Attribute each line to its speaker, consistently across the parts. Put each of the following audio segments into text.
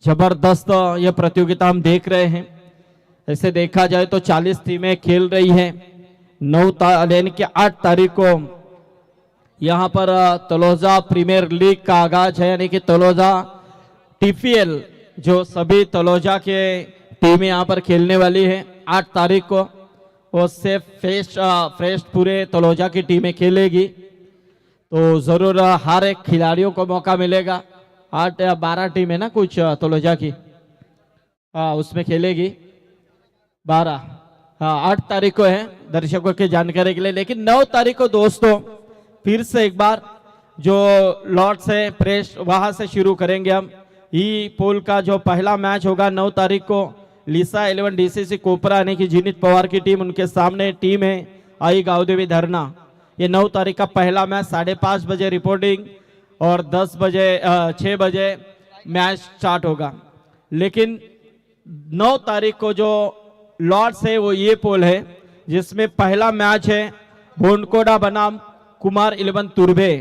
Speaker 1: जबरदस्त ये प्रतियोगिता हम देख रहे हैं। ऐसे देखा जाए तो 40 टीमें खेल रही हैं। 9 यानी कि 8 तारीख को यहाँ पर तलोजा प्रीमियर लीग का आगाज है, यानी कि तलोजा टीपीएल जो सभी तलोजा के टीमें यहाँ पर खेलने वाली है 8 तारीख को। वो सिर्फ फ्रेश पूरे तलोजा की टीमें खेलेगी, तो जरूर हर एक खिलाड़ियों को मौका मिलेगा। 8 या 12 टीम है ना कुछ तलोजा की, हाँ उसमें खेलेगी 12। हाँ 8 तारीख को है दर्शकों की जानकारी के लिए। लेकिन 9 तारीख को दोस्तों फिर से एक बार जो लॉर्ड्स है प्रेस वहां से शुरू करेंगे हम। ई पोल का जो पहला मैच होगा 9 तारीख को लीसा 11 डीसीसी कोपरा यानी कि जीनित पवार की टीम, उनके सामने टीम है आई गावदेवी धरना। ये 9 तारीख का पहला मैच 5:30 बजे रिपोर्टिंग और 6 बजे मैच स्टार्ट होगा। लेकिन 9 तारीख को जो लॉर्ड्स है वो ये पोल है जिसमें पहला मैच है भोंडकोडा बनाम कुमार 11 तुर्भे।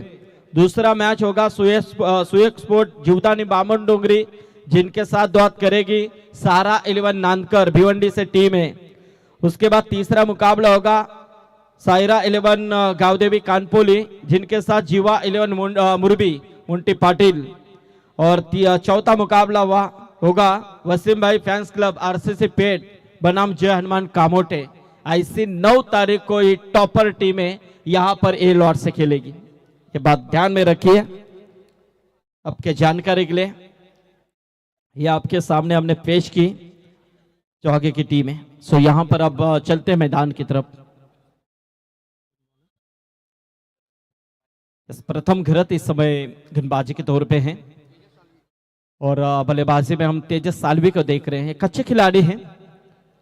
Speaker 1: दूसरा मैच होगा सुयक स्पोर्ट जीवदानी बामन डोंगरी जिनके साथ द्वंद्व करेगी सारा 11 नानकर भिवंडी से टीम है। उसके बाद तीसरा मुकाबला होगा सायरा 11 गावदेवी कानपोली जिनके साथ जीवा 11 मुरबी मुंटी पाटिल। और चौथा मुकाबला होगा वसीम भाई फैंस क्लब आरसीसी पेट बनाम जय हनुमान कामोटे। ऐसी 9 तारीख को ये टॉपर टीमें यहां पर ए लॉर्ड से खेलेगी, ये बात ध्यान में रखिए आपके जानकारी के लिए। ये आपके सामने हमने पेश की जो आगे की टीम है। सो यहां पर अब चलते हैं मैदान की तरफ। इस प्रथम घरत इस समय गेंदबाजी के तौर पे हैं और बल्लेबाजी में हम तेजस सालवी को देख रहे हैं। एक अच्छे खिलाड़ी हैं,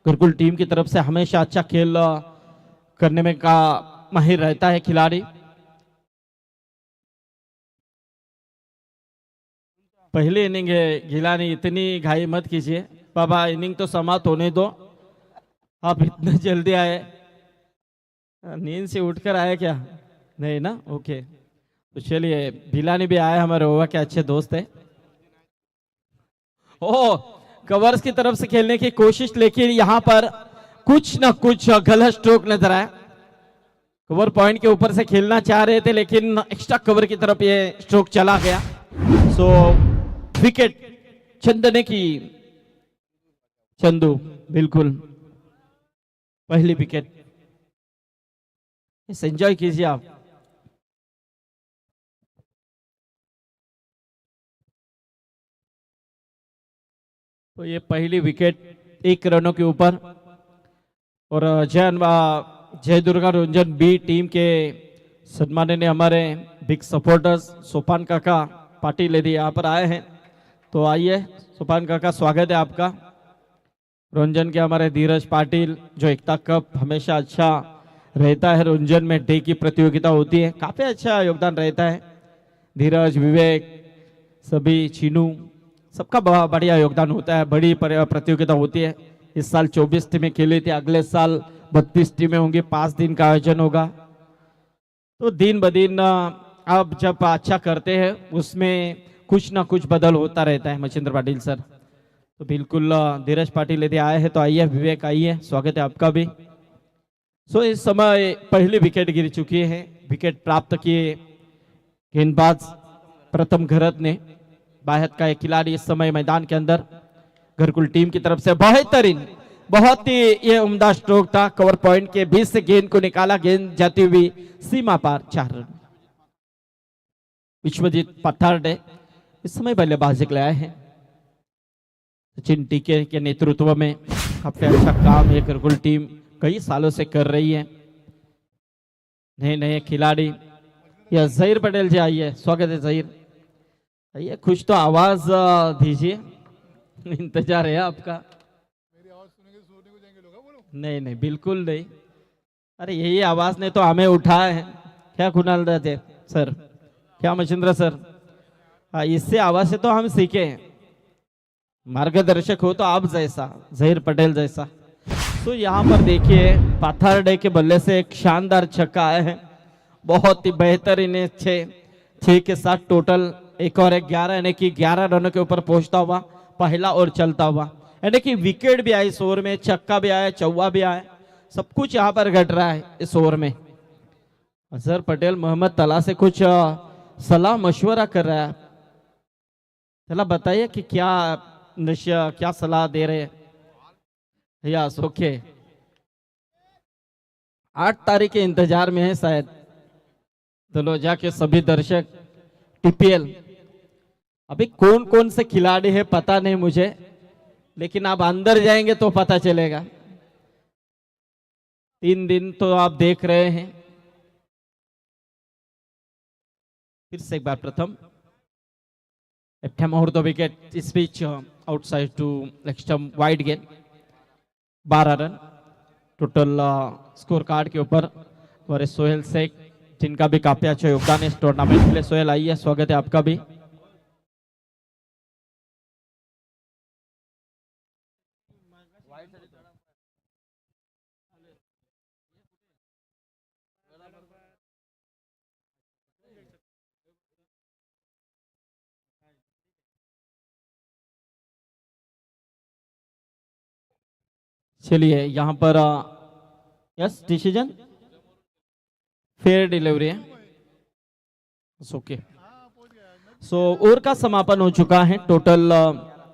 Speaker 1: गुरुकुल टीम की तरफ से हमेशा अच्छा खेल करने में का माहिर रहता है खिलाड़ी। पहली इनिंग है गिलानी, इतनी घाई मत कीजिए बाबा, इनिंग तो समाप्त होने दो। आप इतने जल्दी आए, नींद से उठकर आए क्या? नहीं ना, ओके। तो चलिए भिलानी भी आए, हमारे ओवा के अच्छे दोस्त है। ओह कवर्स की तरफ से खेलने की कोशिश, लेकिन यहां पर कुछ ना कुछ गलत स्ट्रोक नजर आया। कवर पॉइंट के ऊपर से खेलना चाह रहे थे लेकिन एक्स्ट्रा कवर की तरफ ये स्ट्रोक चला गया। सो विकेट चंदने की, चंदू बिल्कुल पहली विकेट, इस एंजॉय कीजिए आप। तो ये पहली विकेट 1 रनों के ऊपर। और जय दुर्गा रंजन बी टीम के सम्माननीय हमारे बिग सपोर्टर्स सोपान काका पाटिल यदि यहाँ पर आए हैं तो आइए। सोपान काका स्वागत है आपका। रंजन के हमारे धीरज पाटिल जो एकता कप हमेशा अच्छा रहता है, रंजन में डे की प्रतियोगिता होती है, काफी अच्छा योगदान रहता है। धीरज, विवेक, सभी चीनू, सबका बढ़िया योगदान होता है। बड़ी प्रतियोगिता होती है। इस साल 24 टीमें खेली थी, अगले साल 32 टीमें होंगी, 5 दिन का आयोजन होगा। तो दिन ब दिन अब जब अच्छा करते हैं उसमें कुछ ना कुछ बदल होता रहता है मचिंद्र पाटिल सर। तो बिल्कुल धीरज पाटिल यदि आए हैं तो आइए, विवेक आइए, स्वागत है आपका भी। सो इस समय पहली विकेट गिर चुकी है। विकेट प्राप्त किए गेंदबाज प्रथम घरत ने। बाहर का एक खिलाड़ी इस समय मैदान के अंदर घरकुल टीम की तरफ से बेहतरीन, बहुत ही ये उम्दा स्ट्रोक था। कवर पॉइंट के बीच से गेंद को निकाला, गेंद जाती हुई सीमा पार, 4 रन। विश्वजीत पठारडे इस समय बल्लेबाजी के लिए आए हैं। सचिन टीके के नेतृत्व में काफी अच्छा काम है घरकुल टीम कई सालों से कर रही है। नए नए खिलाड़ी, यह जहीर पटेल जी आइए, स्वागत है जहीर। आइए, कुछ तो आवाज दीजिए, इंतजार है आपका।
Speaker 2: मेरी आवाज सुनेंगे तो सोने को जाएंगे लोग, बोलो।
Speaker 1: नहीं नहीं बिल्कुल नहीं, अरे यही आवाज ने तो हमें उठाया है। क्या कुणाल रहते सर, क्या मचिंद्र सर, हाँ इससे आवाज से तो हम सीखे हैं। मार्गदर्शक हो तो आप जैसा, जहीर पटेल जैसा। तो यहाँ पर देखिए पाथरडे के बल्ले से एक शानदार छक्का आया है, बहुत ही बेहतरीन। 6 के साथ टोटल, एक और 11 यानी कि 11 रनों के ऊपर पहुंचता हुआ पहला ओवर चलता हुआ, यानी कि विकेट भी आया इस ओवर में, छक्का भी आया, चौवा भी आया, सब कुछ यहाँ पर घट रहा है इस ओवर में। अजहर पटेल मोहम्मद तला से कुछ सलाह मशवरा कर रहा है। चला बताइए कि क्या नशा, क्या सलाह दे रहे हैं। यस ओके, 8 तारीख के इंतजार में है शायद तलोजा के सभी दर्शक। टीपीएल अभी कौन कौन से खिलाड़ी है पता नहीं मुझे, लेकिन आप अंदर जाएंगे तो पता चलेगा। 3 दिन तो आप देख रहे हैं। फिर से एक बार प्रथम और the wicket speech outside to leg stump, wide गेंद, 12 रन टोटल स्कोर कार्ड के ऊपर। और सोहेल शेख जिनका भी काफी अच्छा योगदान है इस टूर्नामेंट के लिए। सोहेल आइए, स्वागत है आपका भी। चलिए यहाँ पर यस डिसीजन, फेयर डिलीवरी है, ओके। सो ओवर का समापन हो चुका है। टोटल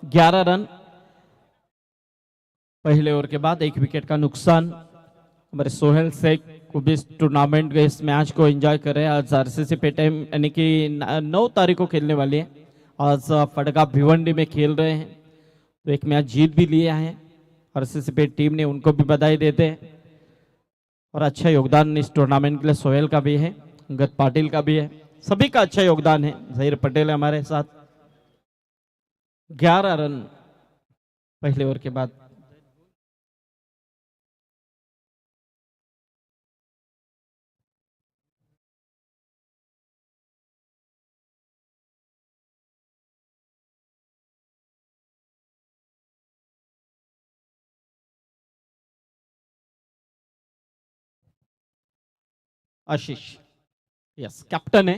Speaker 1: 11 रन पहले ओवर के बाद, 1 विकेट का नुकसान। हमारे सोहेल शेख को भी इस टूर्नामेंट के इस मैच को एंजॉय कर रहे हैं। आज आरसीसी पे टाइम यानी कि 9 तारीख को खेलने वाली है। आज फड़का भिवंडी में खेल रहे हैं, तो एक मैच जीत भी लिए हैं आरसीसी पे टीम ने, उनको भी बधाई देते हैं। और अच्छा योगदान इस टूर्नामेंट के लिए सोहेल का भी है, अंगद पाटिल का भी है, सभी का अच्छा योगदान है। जहीर पटेल है हमारे साथ। 11 रन पहले ओवर के बाद। आशीष यस कैप्टन है,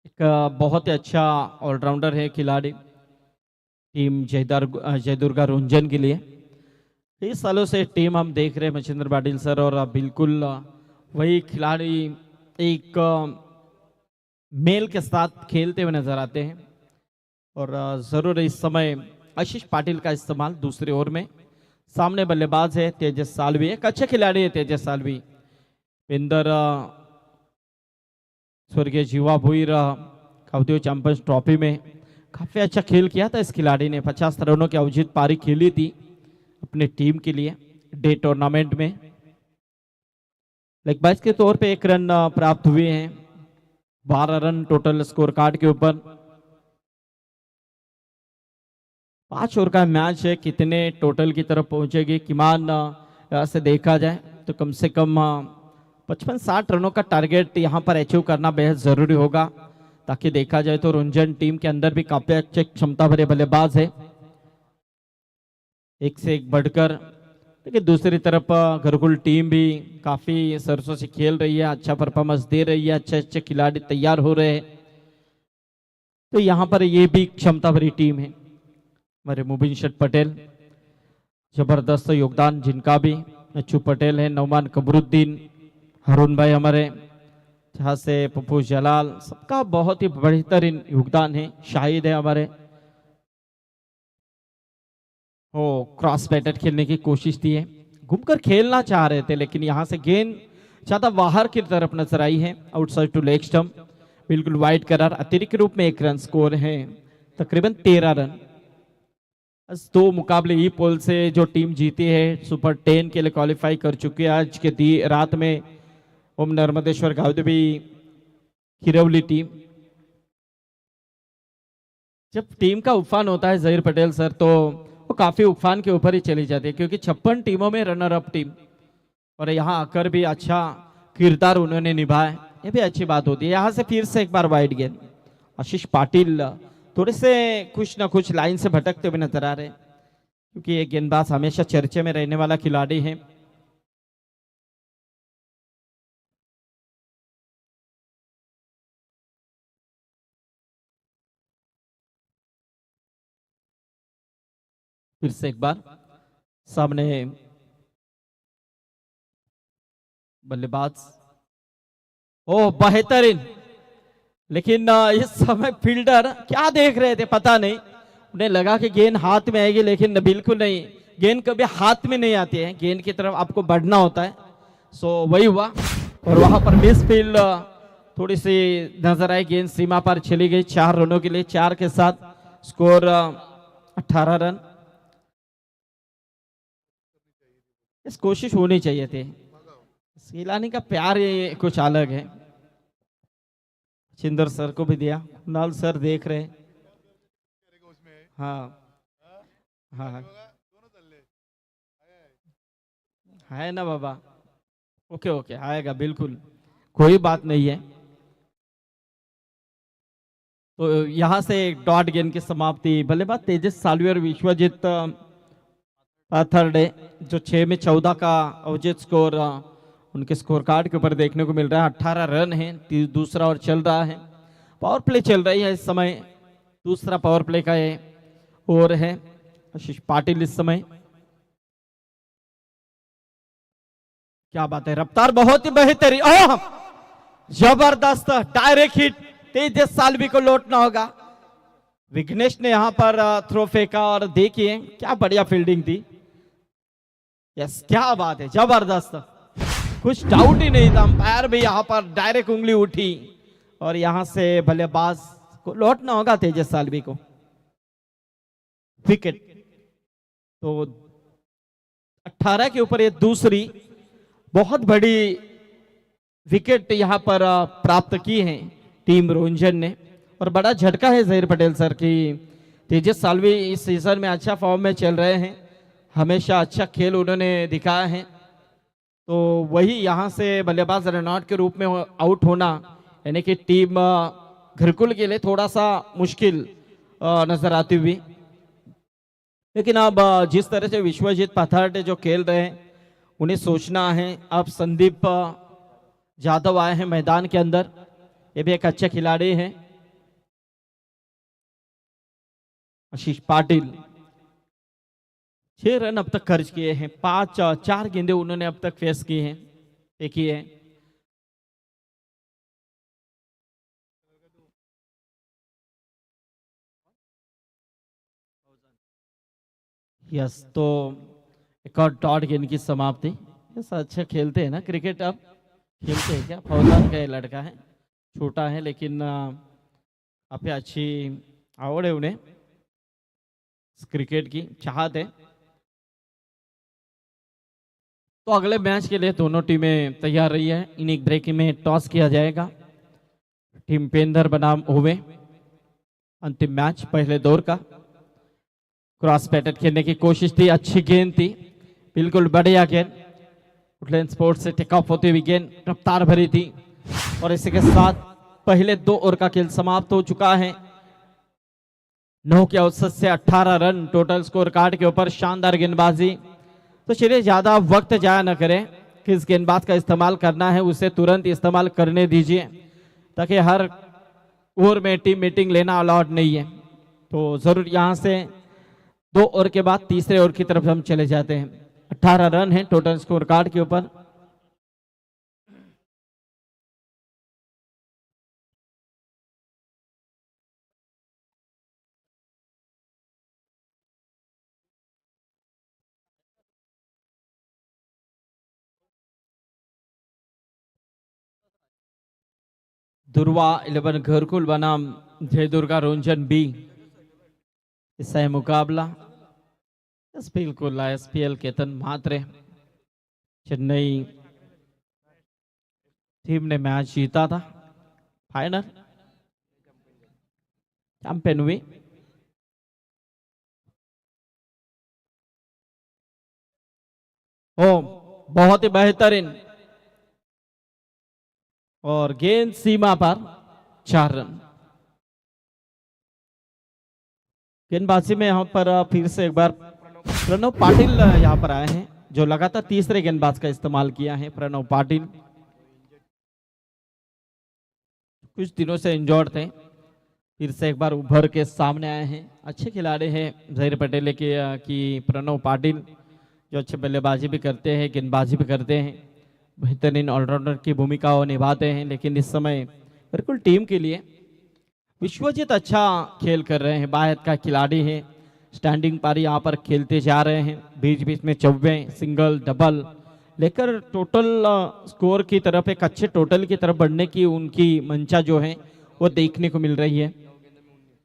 Speaker 1: एक बहुत ही अच्छा ऑलराउंडर है खिलाड़ी टीम जयदुर्गा रुंजन के लिए। कई सालों से टीम हम देख रहे हैं मच्छिंद्र पाटिल सर, और बिल्कुल वही खिलाड़ी एक मेल के साथ खेलते हुए नजर आते हैं। और जरूर इस समय आशीष पाटिल का इस्तेमाल दूसरे ओवर में। सामने बल्लेबाज है तेजस सालवी, एक अच्छे खिलाड़ी है तेजस सालवी। इंदर स्वर्गीय जीवा भुईर कवदेव चैंपियंस ट्रॉफी में काफी अच्छा खेल किया था इस खिलाड़ी ने। 50 रनों की अवजित पारी खेली थी अपने टीम के लिए डे टूर्नामेंट में। लेगबाज के तौर पे 1 रन प्राप्त हुए हैं, 12 रन टोटल स्कोर कार्ड के ऊपर। 5 ओवर का मैच है, कितने टोटल की तरफ पहुंचेगी किमान से देखा जाए तो कम से कम 55-60 रनों का टारगेट यहां पर अचीव करना बेहद जरूरी होगा, ताकि देखा जाए तो रुंजन टीम के अंदर भी काफी अच्छे क्षमता भरे बल्लेबाज है, एक से एक बढ़कर। लेकिन दूसरी तरफ घरकुल टीम भी काफी सरसों से खेल रही है, अच्छा परफॉर्मेंस दे रही है, अच्छे अच्छे खिलाड़ी तैयार हो रहे हैं। तो यहाँ पर ये भी क्षमता भरी टीम है। हमारे मुबिन शेठ पटेल, जबरदस्त योगदान जिनका भी, नच्चू पटेल है, नौमान कमरुद्दीन, हरून भाई हमारे, जहां से पप्पू जलाल, सबका बहुत ही बेहतरीन योगदान है। शाहिद है हमारे, वो क्रॉस बैटर खेलने की कोशिश थी है, घूमकर खेलना चाह रहे थे, लेकिन यहां से गेंद ज्यादा बाहर की तरफ नजर आई है, आउटसाइड टू लेग स्टंप, बिल्कुल वाइड करार। अतिरिक्त रूप में 1 रन स्कोर है, तकरीबन 13 रन। बस 2 मुकाबले ई पोल से जो टीम जीती है सुपर 10 के लिए क्वालिफाई कर चुकी है। आज के रात में ओम नर्मदेश्वर गावदेवी खिरवली टीम। जब टीम का उफान होता है जहीर पटेल सर, तो वो काफी उफान के ऊपर ही चली जाती है, क्योंकि 56 टीमों में रनर अप टीम, और यहाँ आकर भी अच्छा किरदार उन्होंने निभाया, ये भी अच्छी बात होती है। यहाँ से फिर से एक बार वाइड गेंद। आशीष पाटिल थोड़े से कुछ ना कुछ लाइन से भटकते हुए नजर आ रहे हैं, क्योंकि ये गेंदबाज हमेशा चर्चे में रहने वाला खिलाड़ी है। फिर से एक बार सामने बल्लेबाज। ओ बेहतरीन, लेकिन इस समय फील्डर क्या देख रहे थे पता नहीं, उन्हें लगा कि गेंद हाथ में आएगी, लेकिन बिल्कुल नहीं, गेंद कभी हाथ में नहीं आती है, गेंद की तरफ आपको बढ़ना होता है। सो वही हुआ और वहां पर मिस फील्ड थोड़ी सी नजर आई, गेंद सीमा पर चली गई 4 रनों के लिए। 4 के साथ स्कोर 18 रन। इस कोशिश होनी चाहिए थी, सीलानी का प्यार ये कुछ अलग है। चिंदर सर को भी दिया, नाल सर देख रहे हैं।
Speaker 2: करेगा उसमें।
Speaker 1: हाँ
Speaker 2: हाँ,
Speaker 1: हाँ
Speaker 2: दोनों चल ले। आया है।
Speaker 1: है ना बाबा, ओके ओके आएगा बिल्कुल, कोई बात नहीं है। तो यहां से डॉट गेंद की समाप्ति। बल्लेबाज तेजस सालवी और विश्वजीत पाथरडे, जो 6 में 14 का अवजित स्कोर उनके स्कोर कार्ड के ऊपर देखने को मिल रहा है। 18 रन है, दूसरा और चल रहा है। पावर प्ले चल रही है इस समय, दूसरा पावर प्ले का ये ओवर है। आशीष पाटिल इस समय, क्या बात है, रफ्तार बहुत ही बेहतरीन, ओह जबरदस्त डायरेक्ट हिट। तेजस सालवी को लौटना होगा। विघ्नेश ने यहां पर थ्रो फेंका और देखिए क्या बढ़िया फील्डिंग थी। यस, क्या बात है, जबरदस्त, कुछ डाउट ही नहीं था। अंपायर भी यहां पर डायरेक्ट उंगली उठी और यहां से बल्लेबाज को लौटना होगा तेजस सालवी को। विकेट तो 18 के ऊपर ये दूसरी बहुत बड़ी विकेट यहां पर प्राप्त की है टीम रोंजन ने। और बड़ा झटका है जहीर पटेल सर की, तेजस सालवी इस सीजन में अच्छा फॉर्म में चल रहे हैं, हमेशा अच्छा खेल उन्होंने दिखाया है। तो वही यहाँ से बल्लेबाज रनआउट के रूप में आउट होना, यानी कि टीम घरकुल के लिए थोड़ा सा मुश्किल नजर आती हुई। लेकिन अब जिस तरह से विश्वजीत पाथरडे जो खेल रहे हैं, उन्हें सोचना है। अब संदीप जाधव आए हैं मैदान के अंदर, ये भी एक अच्छे खिलाड़ी हैं। आशीष पाटिल 6 रन अब तक खर्च किए हैं, 4 गेंदे उन्होंने अब तक फेस की हैं, देखिए। यस, तो एक और डॉट गेंद की समाप्ति। यस, अच्छा खेलते हैं ना क्रिकेट, अब खेलते हैं क्या। फौजान का ये लड़का है, छोटा है लेकिन काफी अच्छी आवड़ है उन्हें, क्रिकेट की चाहत है। तो अगले मैच के लिए दोनों टीमें तैयार रही है। इनिंग ब्रेक में टॉस किया जाएगा। टीम पेंदर बनाम ओवे, अंतिम मैच पहले दौर का। क्रॉस पैटर्न खेलने की कोशिश थी, अच्छी गेंद थी, बिल्कुल बढ़िया गेंद। वुडलैंड स्पोर्ट्स से टेक ऑफ होती हुई गेंद रफ्तार भरी थी। और इसी के साथ पहले 2 ओवर का खेल समाप्त हो चुका है। 9 के औसत से 18 रन टोटल स्कोर कार्ड के ऊपर, शानदार गेंदबाजी। तो चलिए ज्यादा वक्त जाया न करें, किस गेंदबाज का इस्तेमाल करना है उसे तुरंत इस्तेमाल करने दीजिए, ताकि हर ओवर में टीम मीटिंग लेना अलाउड नहीं है। तो जरूर यहां से 2 ओवर के बाद तीसरे ओवर की तरफ हम चले जाते हैं। 18 रन है टोटल स्कोर कार्ड के ऊपर। दुर्वा 11 घरकुल बनाम जय दुर्गा रोंजन बी, इससे है मुकाबला। यस, बिल्कुल ISPL केतन म्हात्रे चेन्नई टीम ने मैच जीता था, फाइनल चैंपियन हुई। ओ बहुत ही बेहतरीन, और गेंद सीमा पर 4 रन। गेंदबाजी में यहाँ पर फिर से एक बार प्रणव पाटिल यहाँ पर आए हैं, जो लगातार तीसरे गेंदबाज का इस्तेमाल किया है। प्रणव पाटिल कुछ दिनों से इंजर्ड थे, फिर से एक बार उभर के सामने आए हैं। अच्छे खिलाड़ी हैं जहीर पटेल की प्रणव पाटिल, जो अच्छे बल्लेबाजी भी करते हैं, गेंदबाजी भी करते हैं, बेहतरीन ऑलराउंडर की भूमिका वो निभाते हैं। लेकिन इस समय बिल्कुल टीम के लिए विश्वजीत अच्छा खेल कर रहे हैं, बाहर का खिलाड़ी है। स्टैंडिंग पारी यहाँ पर खेलते जा रहे हैं, बीच बीच में चौवे, सिंगल, डबल लेकर टोटल स्कोर की तरफ, एक अच्छे टोटल की तरफ बढ़ने की उनकी मंशा जो है वो देखने को मिल रही है।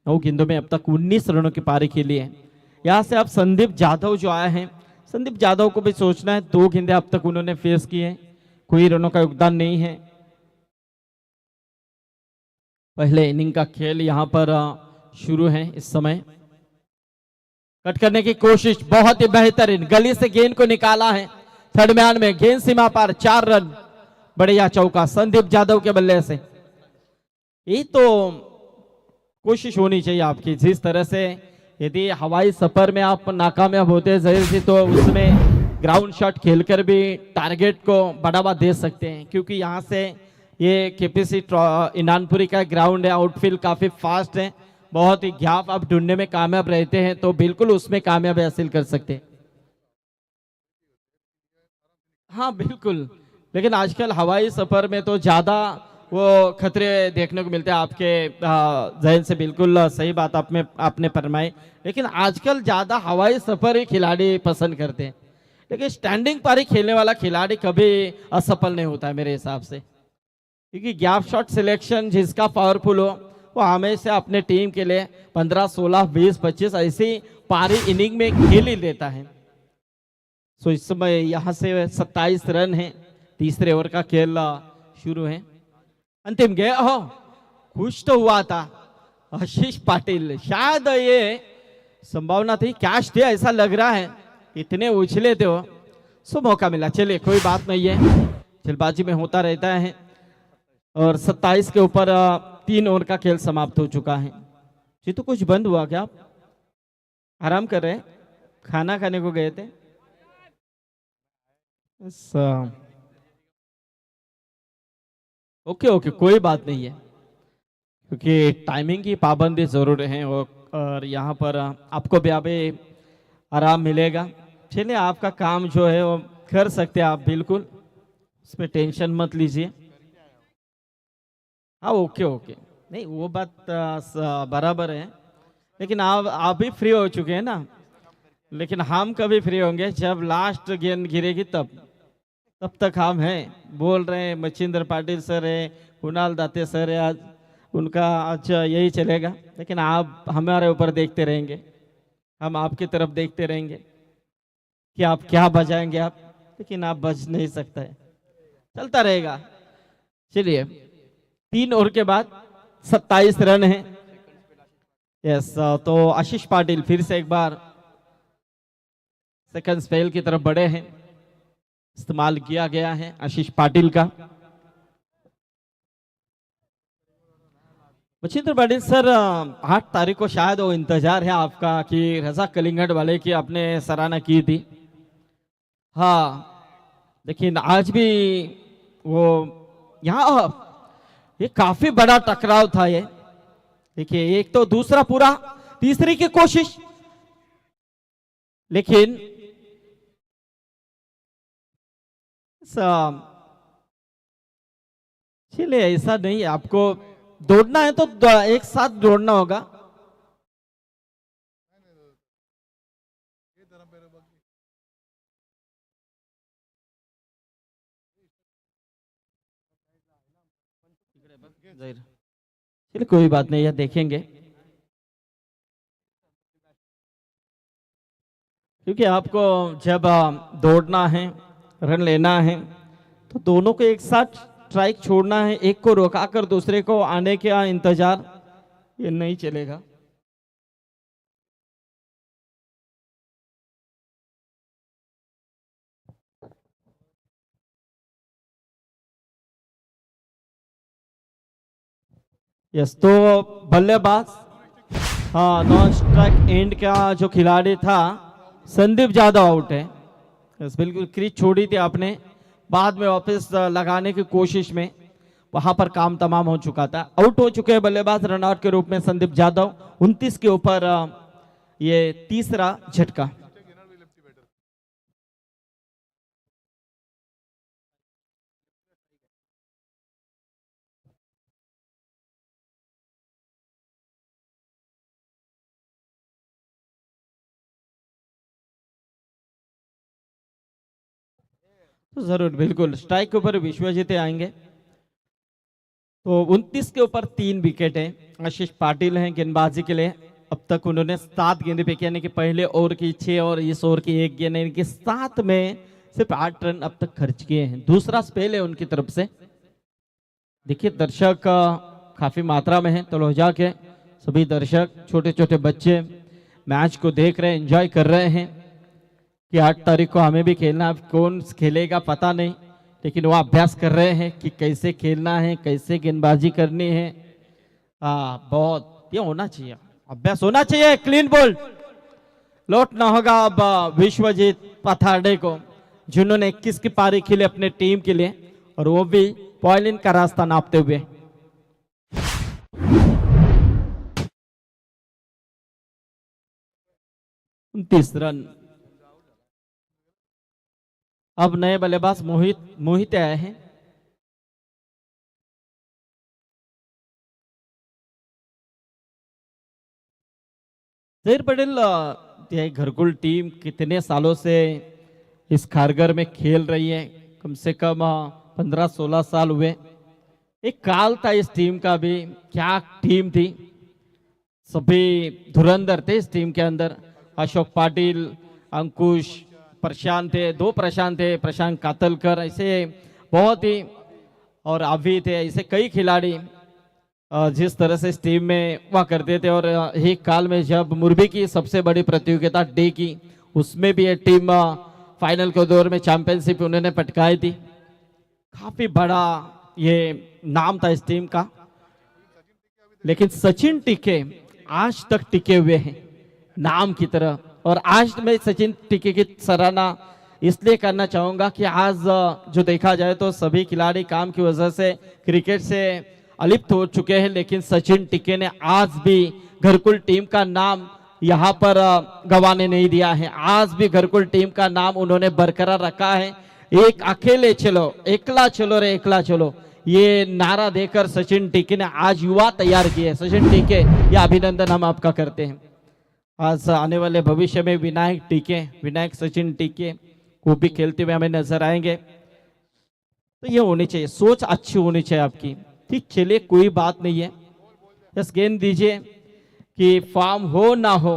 Speaker 1: 9 गेंदों में अब तक 19 रनों की पारी खेली है। यहाँ से अब संदीप जाधव जो आए हैं, संदीप जाधव को भी सोचना है, 2 गेंदें अब तक उन्होंने फेस की है, कोई रनों का योगदान नहीं है। पहले इनिंग का खेल यहाँ पर शुरू है। इस समय कट करने की कोशिश, बहुत ही बेहतरीन गली से गेंद को निकाला है, थर्ड मैन में गेंद सीमा पर, 4 रन, बढ़िया चौका संदीप जाधव के बल्ले से। ये तो कोशिश होनी चाहिए आपकी, जिस तरह से यदि हवाई सफर में आप नाकामयाब होते हैं जहीर सी, तो उसमें ग्राउंड शॉट खेलकर भी टारगेट को बढ़ावा दे सकते हैं। क्योंकि यहाँ से ये केपीसी इनानपुरी का ग्राउंड है, आउटफील्ड काफी फास्ट है, बहुत ही गैप आप ढूंढने में कामयाब रहते हैं तो बिल्कुल उसमें कामयाबी हासिल कर सकते हैं। हाँ बिल्कुल, लेकिन आजकल हवाई सफर में तो ज्यादा वो खतरे देखने को मिलते हैं। आपके जहन से बिल्कुल सही बात आपने फरमाई, लेकिन आजकल ज्यादा हवाई सफर ही खिलाड़ी पसंद करते हैं। लेकिन स्टैंडिंग पारी खेलने वाला खिलाड़ी कभी असफल नहीं होता है मेरे हिसाब से, क्योंकि गैप शॉट सिलेक्शन जिसका पावरफुल हो वो हमेशा अपने टीम के लिए 15, 16, 20, 25 ऐसी पारी इनिंग में खेल ही लेता है। सो इस समय यहाँ से 27 रन है, तीसरे ओवर का खेल शुरू है। अंतिम गेंद, हो खुश तो हुआ था आशीष पाटिल, शायद ये संभावना थी कैच थे ऐसा लग रहा है, इतने उछले थे वो, सो मौका मिला। चलिए कोई बात नहीं है, जल्दबाजी में होता रहता है। और 27 के ऊपर 3 ओवर का खेल समाप्त हो चुका है। जी तो कुछ बंद हुआ क्या? आप आराम कर रहे, खाना खाने को गए थे? ओके ओके, कोई बात नहीं है, क्योंकि टाइमिंग की पाबंदी जरूर है और यहाँ पर आपको भी अभी आराम मिलेगा। चलिए आपका काम जो है वो कर सकते हैं आप, बिल्कुल उसमें टेंशन मत लीजिए। हाँ ओके ओके, नहीं वो बात बराबर है, लेकिन आप भी फ्री हो चुके हैं ना, लेकिन हम कभी फ्री होंगे जब लास्ट गेंद गिरेगी तब तक हम हैं। बोल रहे हैं मच्छिंद्र पाटिल सर है, कुणाल दाते सर है, आज उनका अच्छा यही चलेगा, लेकिन आप हमारे ऊपर देखते रहेंगे, हम आपकी तरफ देखते रहेंगे कि आप क्या बजाएंगे आप, लेकिन आप बज नहीं सकते, चलता रहेगा। चलिए 3 ओवर के बाद 27 रन है। यस, तो आशीष पाटिल फिर से एक बार सेकंड स्पेल की तरफ बढ़े हैं, इस्तेमाल किया गया है आशीष पाटिल का। मच्छिंद्र पाटिल सर, 8 तारीख को शायद वो इंतजार है आपका कि रजा कलिंगड वाले की आपने सराहना की थी। हाँ, लेकिन आज भी वो यहाँ ये काफी बड़ा टकराव था ये, देखिए एक तो दूसरा पूरा, तीसरी की कोशिश, लेकिन चलिए ऐसा नहीं है, आपको दौड़ना है तो एक साथ दौड़ना होगा। चलिए कोई बात नहीं है, देखेंगे, क्योंकि आपको जब दौड़ना है, रन लेना है, तो दोनों को एक साथ स्ट्राइक छोड़ना है, एक को रोकाकर दूसरे को आने का इंतजार ये नहीं चलेगा। यस, तो बल्लेबाज, हाँ नॉन स्ट्राइक एंड का जो खिलाड़ी था संदीप जाधव आउट है। यस, बिल्कुल क्रीज छोड़ी थी आपने, बाद में वापस लगाने की कोशिश में वहां पर काम तमाम हो चुका था। आउट हो चुके हैं बल्लेबाज रनआउट के रूप में संदीप जाधव। 29 के ऊपर ये तीसरा झटका। तो जरूर बिल्कुल स्ट्राइक के ऊपर विश्वजीत आएंगे। तो 29 के ऊपर 3 विकेट है। आशीष पाटिल हैं गेंदबाजी के लिए। अब तक उन्होंने 7 गेंदें फेंकी, यानी कि पहले ओवर की 6 और इस ओवर की 1 गेंद, यानी कि 7 में सिर्फ 8 रन अब तक खर्च किए हैं। दूसरा स्पेल है उनकी तरफ से। देखिए दर्शक काफी मात्रा में है। तलोजा के सभी दर्शक, छोटे छोटे बच्चे मैच को देख रहे हैं, एंजॉय कर रहे हैं कि 8 तारीख को हमें भी खेलना। अब कौन खेलेगा पता नहीं, लेकिन वो अभ्यास कर रहे हैं कि कैसे खेलना है, कैसे गेंदबाजी करनी है। बहुत ये होना चाहिए, अभ्यास होना चाहिए। क्लीन बोल्ड लौटना होगा अब विश्वजीत पथाड़े को, जिन्होंने 21 की पारी खेली अपने टीम के लिए, और वो भी पॉइलिन का रास्ता नापते हुए। उनतीस रन। अब नए बल्लेबाज मोहित आए हैं। जहीर पटेल, ये घरकुल टीम कितने सालों से इस खारगर में खेल रही है? कम से कम 15-16 साल हुए। एक काल था इस टीम का भी, क्या टीम थी, सभी धुरंधर थे इस टीम के अंदर। अशोक पाटिल, अंकुश, प्रशांत थे, 2 प्रशांत थे, प्रशांत कातलकर, ऐसे बहुत ही, और अभी थे, ऐसे कई खिलाड़ी जिस तरह से इस टीम में हुआ करते थे। और एक काल में जब मुरबी की सबसे बड़ी प्रतियोगिता डे की, उसमें भी ये टीम फाइनल के दौर में चैंपियनशिप उन्होंने पटकाई थी। काफी बड़ा ये नाम था इस टीम का। लेकिन सचिन टिके आज तक टिके हुए हैं नाम की तरह। और आज मैं सचिन टिके की सराहना इसलिए करना चाहूंगा कि आज जो देखा जाए तो सभी खिलाड़ी काम की वजह से क्रिकेट से अलिप्त हो चुके हैं, लेकिन सचिन टिके ने आज भी घरकुल टीम का नाम यहाँ पर गंवाने नहीं दिया है। आज भी घरकुल टीम का नाम उन्होंने बरकरार रखा है। एक अकेले चलो, एकला चलो रे एकला चलो, ये नारा देकर सचिन टिके ने आज युवा तैयार किए। सचिन टिके, ये अभिनंदन हम आपका करते हैं। आज आने वाले भविष्य में विनायक टिके, विनायक सचिन टिके वो भी खेलते हुए हमें नजर आएंगे। तो ये होनी चाहिए, सोच अच्छी होनी चाहिए आपकी। ठीक, चलिए कोई बात नहीं है, बस गेंद दीजिए कि फॉर्म हो ना हो,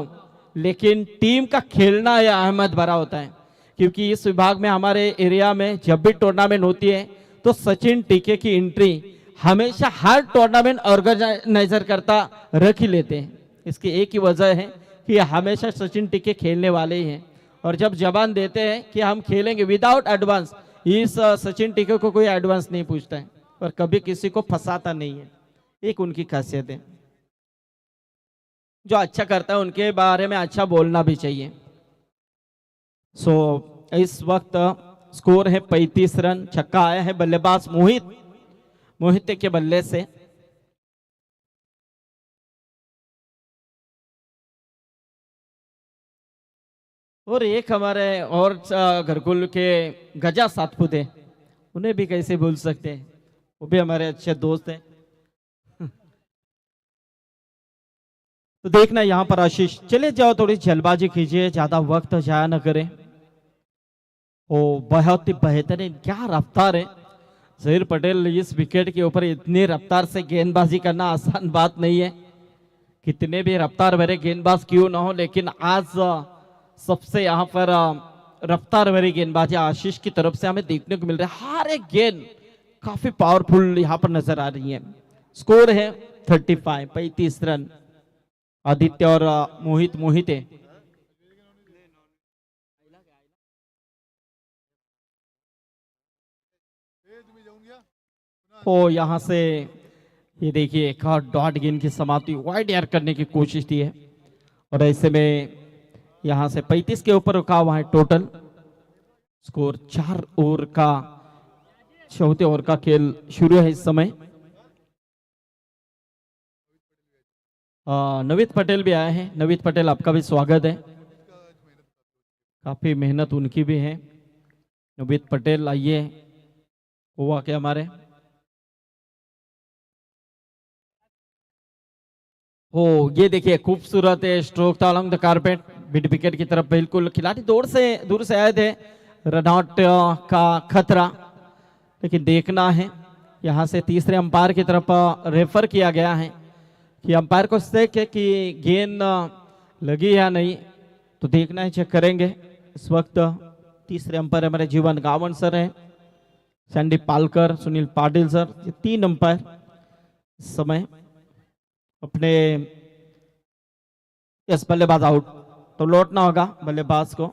Speaker 1: लेकिन टीम का खेलना यह अहमियत भरा होता है। क्योंकि इस विभाग में हमारे एरिया में जब भी टूर्नामेंट होती है तो सचिन टिके की एंट्री हमेशा हर टूर्नामेंट ऑर्गेनाइजर करता रख ही लेते हैं। इसकी एक ही वजह है कि हमेशा सचिन टिके खेलने वाले ही हैं, और जब जबान देते हैं कि हम खेलेंगे विदाउट एडवांस, इस सचिन टिके को कोई एडवांस नहीं पूछता है और कभी किसी को फंसाता नहीं है। एक उनकी खासियत है। जो अच्छा करता है उनके बारे में अच्छा बोलना भी चाहिए। इस वक्त स्कोर है 35 रन। छक्का आया है बल्लेबाज मोहित के बल्ले से। और एक हमारे और घरकुल के गजा सातपुत है, उन्हें भी कैसे भूल सकते हैं, वो भी हमारे अच्छे दोस्त हैं। तो देखना यहाँ पर आशीष, चले जाओ, थोड़ी जल्दबाजी कीजिए, ज्यादा वक्त जाया न करें। ओ बहुत ही बेहतरीन, क्या रफ्तार है जहीर पटेल। इस विकेट के ऊपर इतनी रफ्तार से गेंदबाजी करना आसान बात नहीं है। कितने भी रफ्तार भरे गेंदबाज क्यों ना हो, लेकिन आज सबसे यहाँ पर रफ्तार भरी गेंदबाजी आशीष की तरफ से हमें देखने को मिल रहा है। हर एक गेंद काफी पावरफुल यहाँ पर नजर आ रही है। स्कोर है 35 रन। आदित्य और मोहित है। ओ यहाँ से ये देखिए एक और डॉट गेंद की समाप्ति, वाइड एयर करने की कोशिश की है, और ऐसे में यहाँ से 35 के ऊपर रुका हुआ है टोटल। स्कोर 4 ओवर का चौथे ओवर का खेल शुरू है इस समय। नवीद पटेल भी आए हैं। नवीद पटेल, आपका भी स्वागत है। काफी मेहनत उनकी भी है। नवीद पटेल आइए हुआ के हमारे। हो ये देखिए खूबसूरत है स्ट्रोक था along the carpet mid wicket की तरफ। बिल्कुल खिलाड़ी दूर से आए थे। रन आउट का खतरा, लेकिन देखना है यहाँ से तीसरे अंपायर की तरफ रेफर किया गया है कि अंपायर को देखे कि गेंद लगी या नहीं, तो देखना है, चेक करेंगे। इस वक्त तीसरे अंपायर हमारे जीवन गावन सर हैं, सैंडी पालकर, सुनील पाटिल सर, ये 3 अंपायर इस समय अपने। यस, बल्लेबाज आउट, तो लौटना होगा बल्लेबाज को।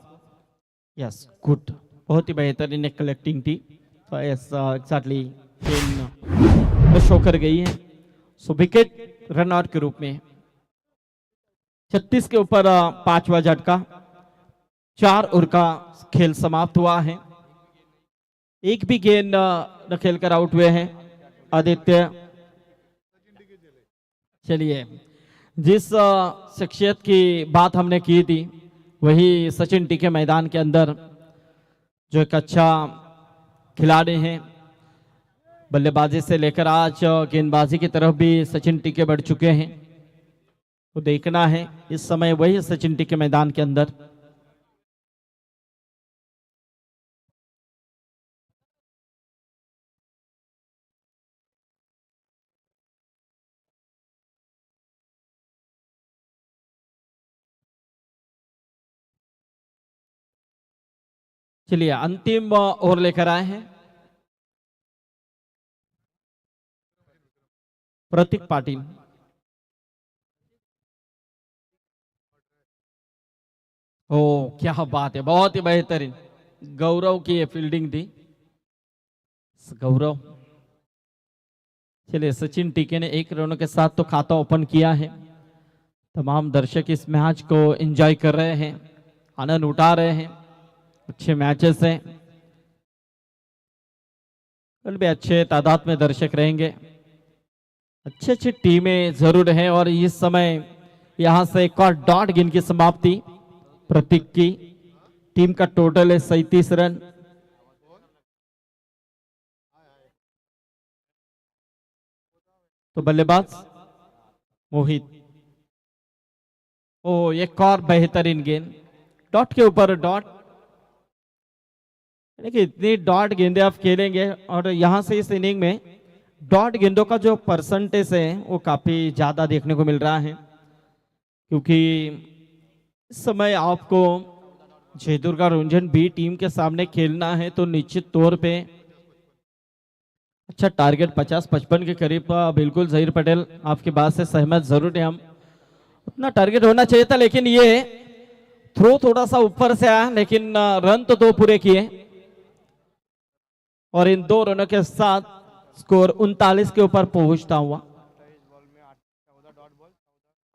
Speaker 1: यस, गुड, बहुत ही बेहतरीन कलेक्टिंग थी। तो यस एग्जैक्टली पिन शो कर गई है। सो विकेट रन आउट के रूप में 36 के ऊपर 5वां झटका। 4 ओवर का खेल समाप्त हुआ है। एक भी गेंद न खेलकर आउट हुए हैं आदित्य। चलिए, जिस शख्सियत की बात हमने की थी वही सचिन टीके मैदान के अंदर जो एक अच्छा खिलाड़ी हैं। बल्लेबाजी से लेकर आज गेंदबाजी की तरफ भी सचिन टीके बढ़ चुके हैं। तो देखना है इस समय वही सचिन टीके मैदान के अंदर। चलिए, अंतिम ओवर लेकर आए हैं प्रतीक पाटिल। ओ क्या बात है, बहुत ही बेहतरीन। गौरव की ये फील्डिंग थी, गौरव। चलिए, सचिन टीके ने 1 रनों के साथ तो खाता ओपन किया है। तमाम दर्शक इस मैच को एंजॉय कर रहे हैं, आनंद उठा रहे हैं। अच्छे मैचेस हैं, कल भी अच्छे तादाद में दर्शक रहेंगे। अच्छी अच्छी टीमें जरूर हैं। और इस समय यहां से एक और डॉट गिन की समाप्ति प्रतीक की। टीम का टोटल है 37 रन। तो बल्लेबाज मोहित। ओ एक और बेहतरीन गेंद, डॉट के ऊपर डॉट। देखिए, इतनी डॉट गेंदे आप खेलेंगे और यहां से इस इनिंग में डॉट गेंदों का जो परसेंटेज है वो काफी ज्यादा देखने को मिल रहा है। क्योंकि इस समय आपको जयदुर्गा रंजन बी टीम के सामने खेलना है, तो निश्चित तौर पे अच्छा टारगेट 50-55 के करीब। बिल्कुल जहीर पटेल, आपकी बात से सहमत जरूर है हम। उतना टारगेट होना चाहिए था, लेकिन ये थ्रो थोड़ा सा ऊपर से आया, लेकिन रन तो 2 पूरे किए। और इन 2 रनों के साथ स्कोर 39 के ऊपर पहुंचता हुआ।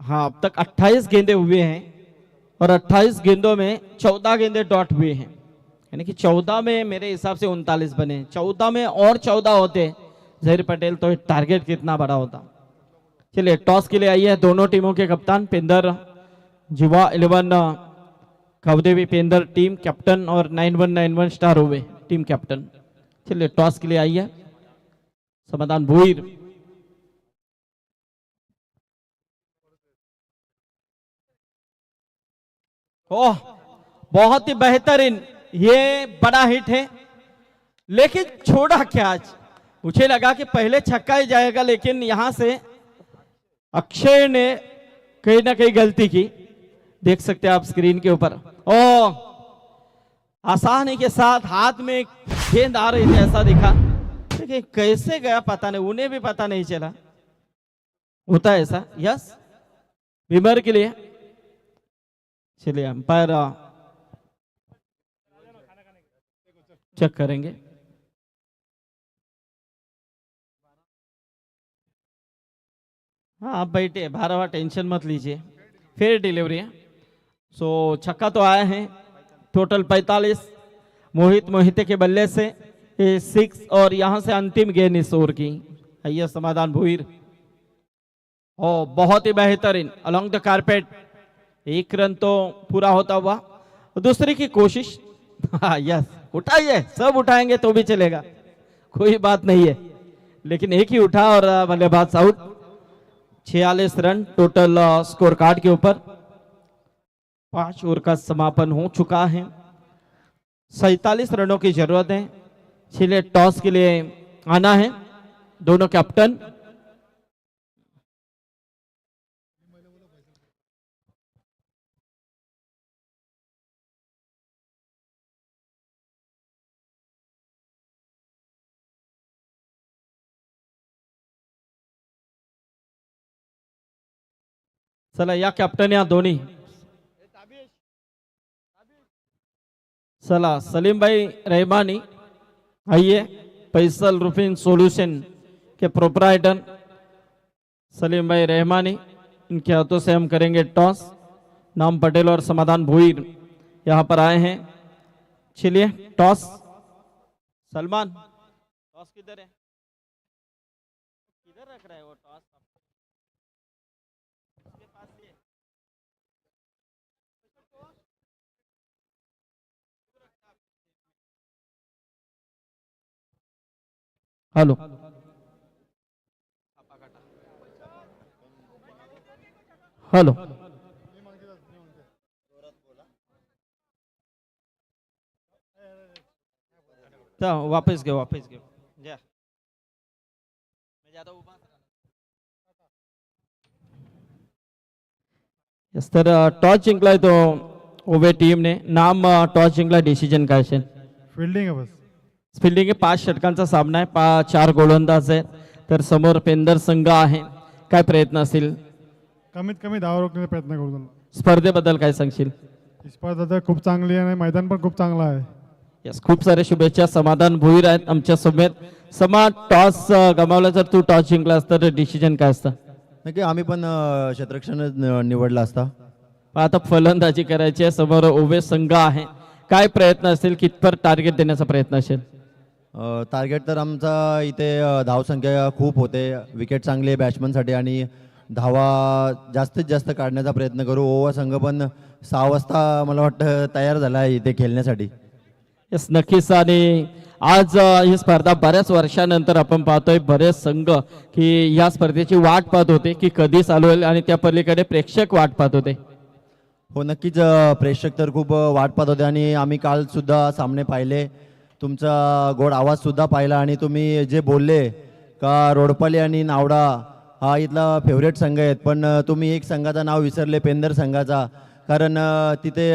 Speaker 1: हाँ, अब तक 28 गेंदे हुए हैं और 28 गेंदों में 14 गेंदे डॉट हुए हैं। यानी कि 14 में मेरे हिसाब से 39 बने। 14 में और 14 होते जहीर पटेल तो टारगेट कितना बड़ा होता। चलिए, टॉस के लिए आई है दोनों टीमों के कप्तान पेंदर, युवा 11 कवदेवी पेंदर टीम कैप्टन और 9191 स्टार हुए टीम कैप्टन। चलिए, टॉस के लिए आई है समाधान भूईर। ओह, बहुत ही बेहतरीन, ये बड़ा हिट है। लेकिन छोड़ा क्या आज, मुझे लगा कि पहले छक्का ही जाएगा, लेकिन यहां से अक्षय ने कहीं ना कहीं गलती की। देख सकते हैं आप स्क्रीन के ऊपर। ओह, आसानी के साथ हाथ में गेंद आ रही थी ऐसा दिखा, लेकिन कैसे गया पता नहीं, उन्हें भी पता नहीं चला। होता है ऐसा। यस, विमर के लिए। चलिए, अंपायर चेक करेंगे। हाँ, आप बैठे, 12वां टेंशन मत लीजिए, फिर डिलीवरी है। सो छक्का तो आया है, टोटल 45 मोहित मोहिते के बल्ले से। ये 6 और यहाँ से अंतिम गेंद इस ओवर की। आइए समाधान भुईर। ओ बहुत ही बेहतरीन अलोंग द कारपेट, एक रन तो पूरा होता हुआ। दूसरे की कोशिश, हाँ यस, उठाइए, सब उठाएंगे तो भी चलेगा, कोई बात नहीं है, लेकिन एक ही उठा और बल्लेबाज out. 46 run total score card के ऊपर। 5 ओवर का समापन हो चुका है। 47 रनों की जरूरत है। चलिए टॉस के लिए आना है दोनों कैप्टन। चला या कॅप्टन या दोन्ही। चला सलीम भाई रहमानी, आइए। फैसल रूफिंग सॉल्यूशन के प्रोपराइटर सलीम भाई रहमानी, इनके हाथों से हम करेंगे टॉस। नाम पटेल और समाधान भोईर यहाँ पर आए हैं। चलिए टॉस। सलमान, टॉस किधर है? किधर रख रहा है वो टॉस? उसके पास ही है। हेलो, हेलो, तो वापस गए, वापस गए। जा मैं ज्यादा उभा यस, तर टॉस जिंकलाय तो उभे टीम ने। नाम टॉस जिंकला, डिसिजन काय असेल?
Speaker 2: फील्डिंग आहे बस.
Speaker 1: फिल्डिंग 5 षटकांचा सामना आहे, 4 गोलंदाज आहेत, तर समोर पेंदर संघ आहे। काय प्रयत्न असेल?
Speaker 2: कमीत कमी 10 रोखण्याचा प्रयत्न करू त्यांना.
Speaker 1: स्पर्धेबद्दल काय सांगशील?
Speaker 2: ही स्पर्धा तर खूप चांगली आहे आणि मैदान पण खूप चांगलं आहे.
Speaker 1: यस, खूप सारे शुभेच्छा। समाधान भोईर आहेत आमच्या सोबत। समा टॉस गमावला, जर तू टॉस जिंकलास तर डिसिजन काय असतं?
Speaker 3: नक्की आम्ही पण क्षेत्ररक्षणच निवडला असता.
Speaker 1: आता फलंदाजी करायची आहे, समोर उभे संघ आहे। काय प्रयत्न असेल, कितपर टार्गेट देण्याचा प्रयत्न असेल?
Speaker 3: टार्गेट तर आमचा इथे धावसंख्या खूप होते, विकेट चांगली आहे बॅट्समनसाठी आणि धावा जास्तीत जास्त काढण्याचा प्रयत्न करू. ओवा संघ पण 6 वाजता मला वाटतं तयार झाला आहे इथे खेळण्यासाठी.
Speaker 1: यस, नक्कीच। आणि आज ही स्पर्धा बऱ्याच वर्षानंतर आपण पाहतोय, बरेच संघ की या स्पर्धेची वाट पाहत होते की कधी चालू होईल, आणि त्या पलीकडे प्रेक्षक वाट पाहत होते।
Speaker 3: हो नक्कीच, प्रेक्षक तर खूप वाट पाहत होते आणि आम्ही काल सुद्धा सामने पाहिले, तुमचा गोड आवाज सुद्धा पाहिला आणि तुम्ही जे बोलले का रोडपाली आणि नावडा हा इथला फेवरेट संघ आहेत, पण तुम्ही एक संघाचं नाव विसरले, पेंदर संघाचा. कारण तिथे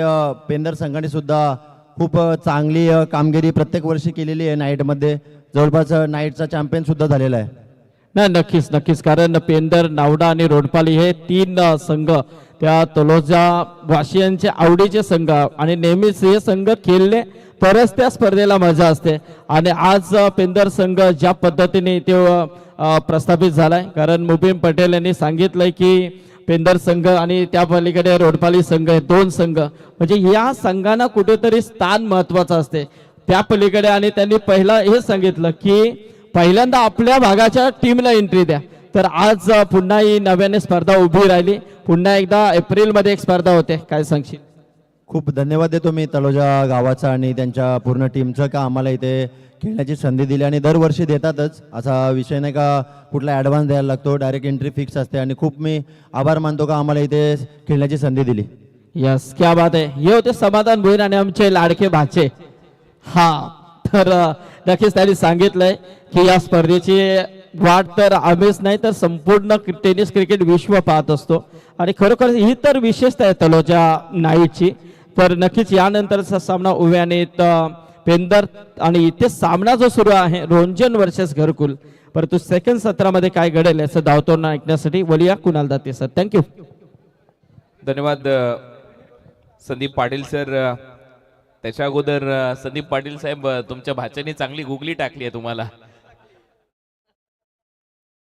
Speaker 3: पेंदर संघाने सुद्धा खूप चांगली कामगिरी प्रत्येक वर्षी केलेली आहे नाईटमध्ये. जवळपास नाईटचा चॅम्पियन सुद्धा झालेला आहे.
Speaker 1: नाही, नक्कीच नक्कीच, कारण पेंदर, नावडा आणि रोडपाली हे 3 संघ त्या तलोजा वासियांचे आवडीचे संघ, आणि नेहमीच हे संघ खेळले तरच त्या स्पर्धेला मजा असते। आणि आज पेंदर संघ ज्या पद्धतीने ते प्रस्थापित झालाय, कारण मुबीन पटेल यांनी सांगितलंय की पेंदर संघ आणि त्या पलीकडे रोडपाली संघ हे 2 संघ, म्हणजे या संघांना कुठेतरी स्थान महत्वाचं असते त्या पलीकडे। आणि त्यांनी पहिला हे सांगितलं की पहिल्यांदा आपल्या भागाच्या टीमला एंट्री द्या। तर आज पुन्हा ही नव्याने स्पर्धा उभी राहिली, पुन्हा एकदा एप्रिलमध्ये एक स्पर्धा होते। काय सांगशील?
Speaker 3: खूप धन्यवाद देतो मी तलोजा गावाचा आणि त्यांच्या पूर्ण टीमचं, का आम्हाला इथे खेळण्याची संधी दिली. आणि दरवर्षी देतातच, असा विषय नाही का कुठला ॲडव्हान्स द्यायला लागतो, डायरेक्ट एंट्री फिक्स असते. आणि खूप मी आभार मानतो का आम्हाला इथे खेळण्याची संधी दिली.
Speaker 1: यस, क्या बात आहे। हे होते समाधान भोईर आणि आमचे लाडके भाचे। हा, तर नक्कीच त्यांनी सांगितलंय की या स्पर्धेची वाट तर आम्हीच नाही तर संपूर्ण टेनिस क्रिकेट विश्व पाहत असतो, आणि खरोखर ही तर विशेषता आहे तलोजा नाईटची। तर नक्कीच यानंतरचा सामना उभ्याने पेंदर, आणि इथे सामना जो सुरू आहे रोंजन वर्सेस घरकुल, परंतु सेकंड सत्रामध्ये काय घडेल याचं धावतोंड ऐकण्यासाठी वलिया कुणाल दाते सर। थँक्यू,
Speaker 4: धन्यवाद संदीप पाटील सर। त्याच्या अगोदर संदीप पाटील साहेब, तुमच्या भाच्याने चांगली गुगली टाकली आहे तुम्हाला,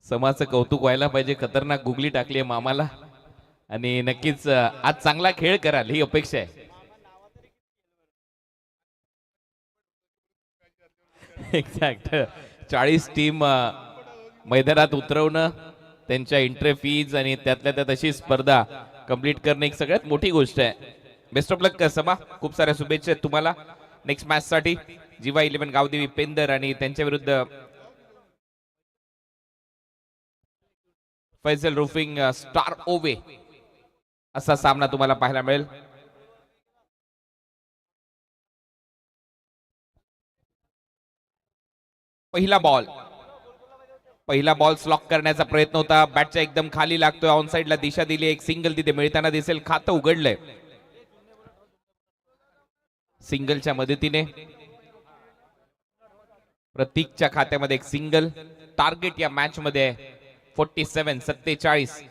Speaker 4: समाजचं कौतुक व्हायला पाहिजे, खतरनाक गुगली टाकली आहे मामाला, आणि नक्कीच आज चांगला खेळ कराल ही अपेक्षा आहे। एक्झॅक्ट 40 टीम मैदानात उतरवणं, त्यांच्या एंट्री फीज आणि त्यातल्या त्यात अशी स्पर्धा कंप्लीट करणं एक सगळ्यात मोठी गोष्ट आहे. बेस्ट ऑफ लक सभा, खूप साऱ्या शुभेच्छा आहेत तुम्हाला नेक्स्ट मॅच साठी. जीवा 11 गावदेवी पेंदर आणि त्यांच्या विरुद्ध फैजल रूफिंग स्टार ओवे असा सामना तुम्हाला पाहायला मिळेल. पहिला बॉल स्लॉक करण्याचा प्रयत्न होता, बॅटच्या एकदम खाली लागतोय, ऑन साइडला दिशा दिली, एक सिंगल तिथे मिळताना दिसेल, खातं उघडलंय सिंगलच्या मदतीने. प्रतीकच्या खात्यामध्ये एक सिंगल. टार्गेट या मॅच मध्ये 47.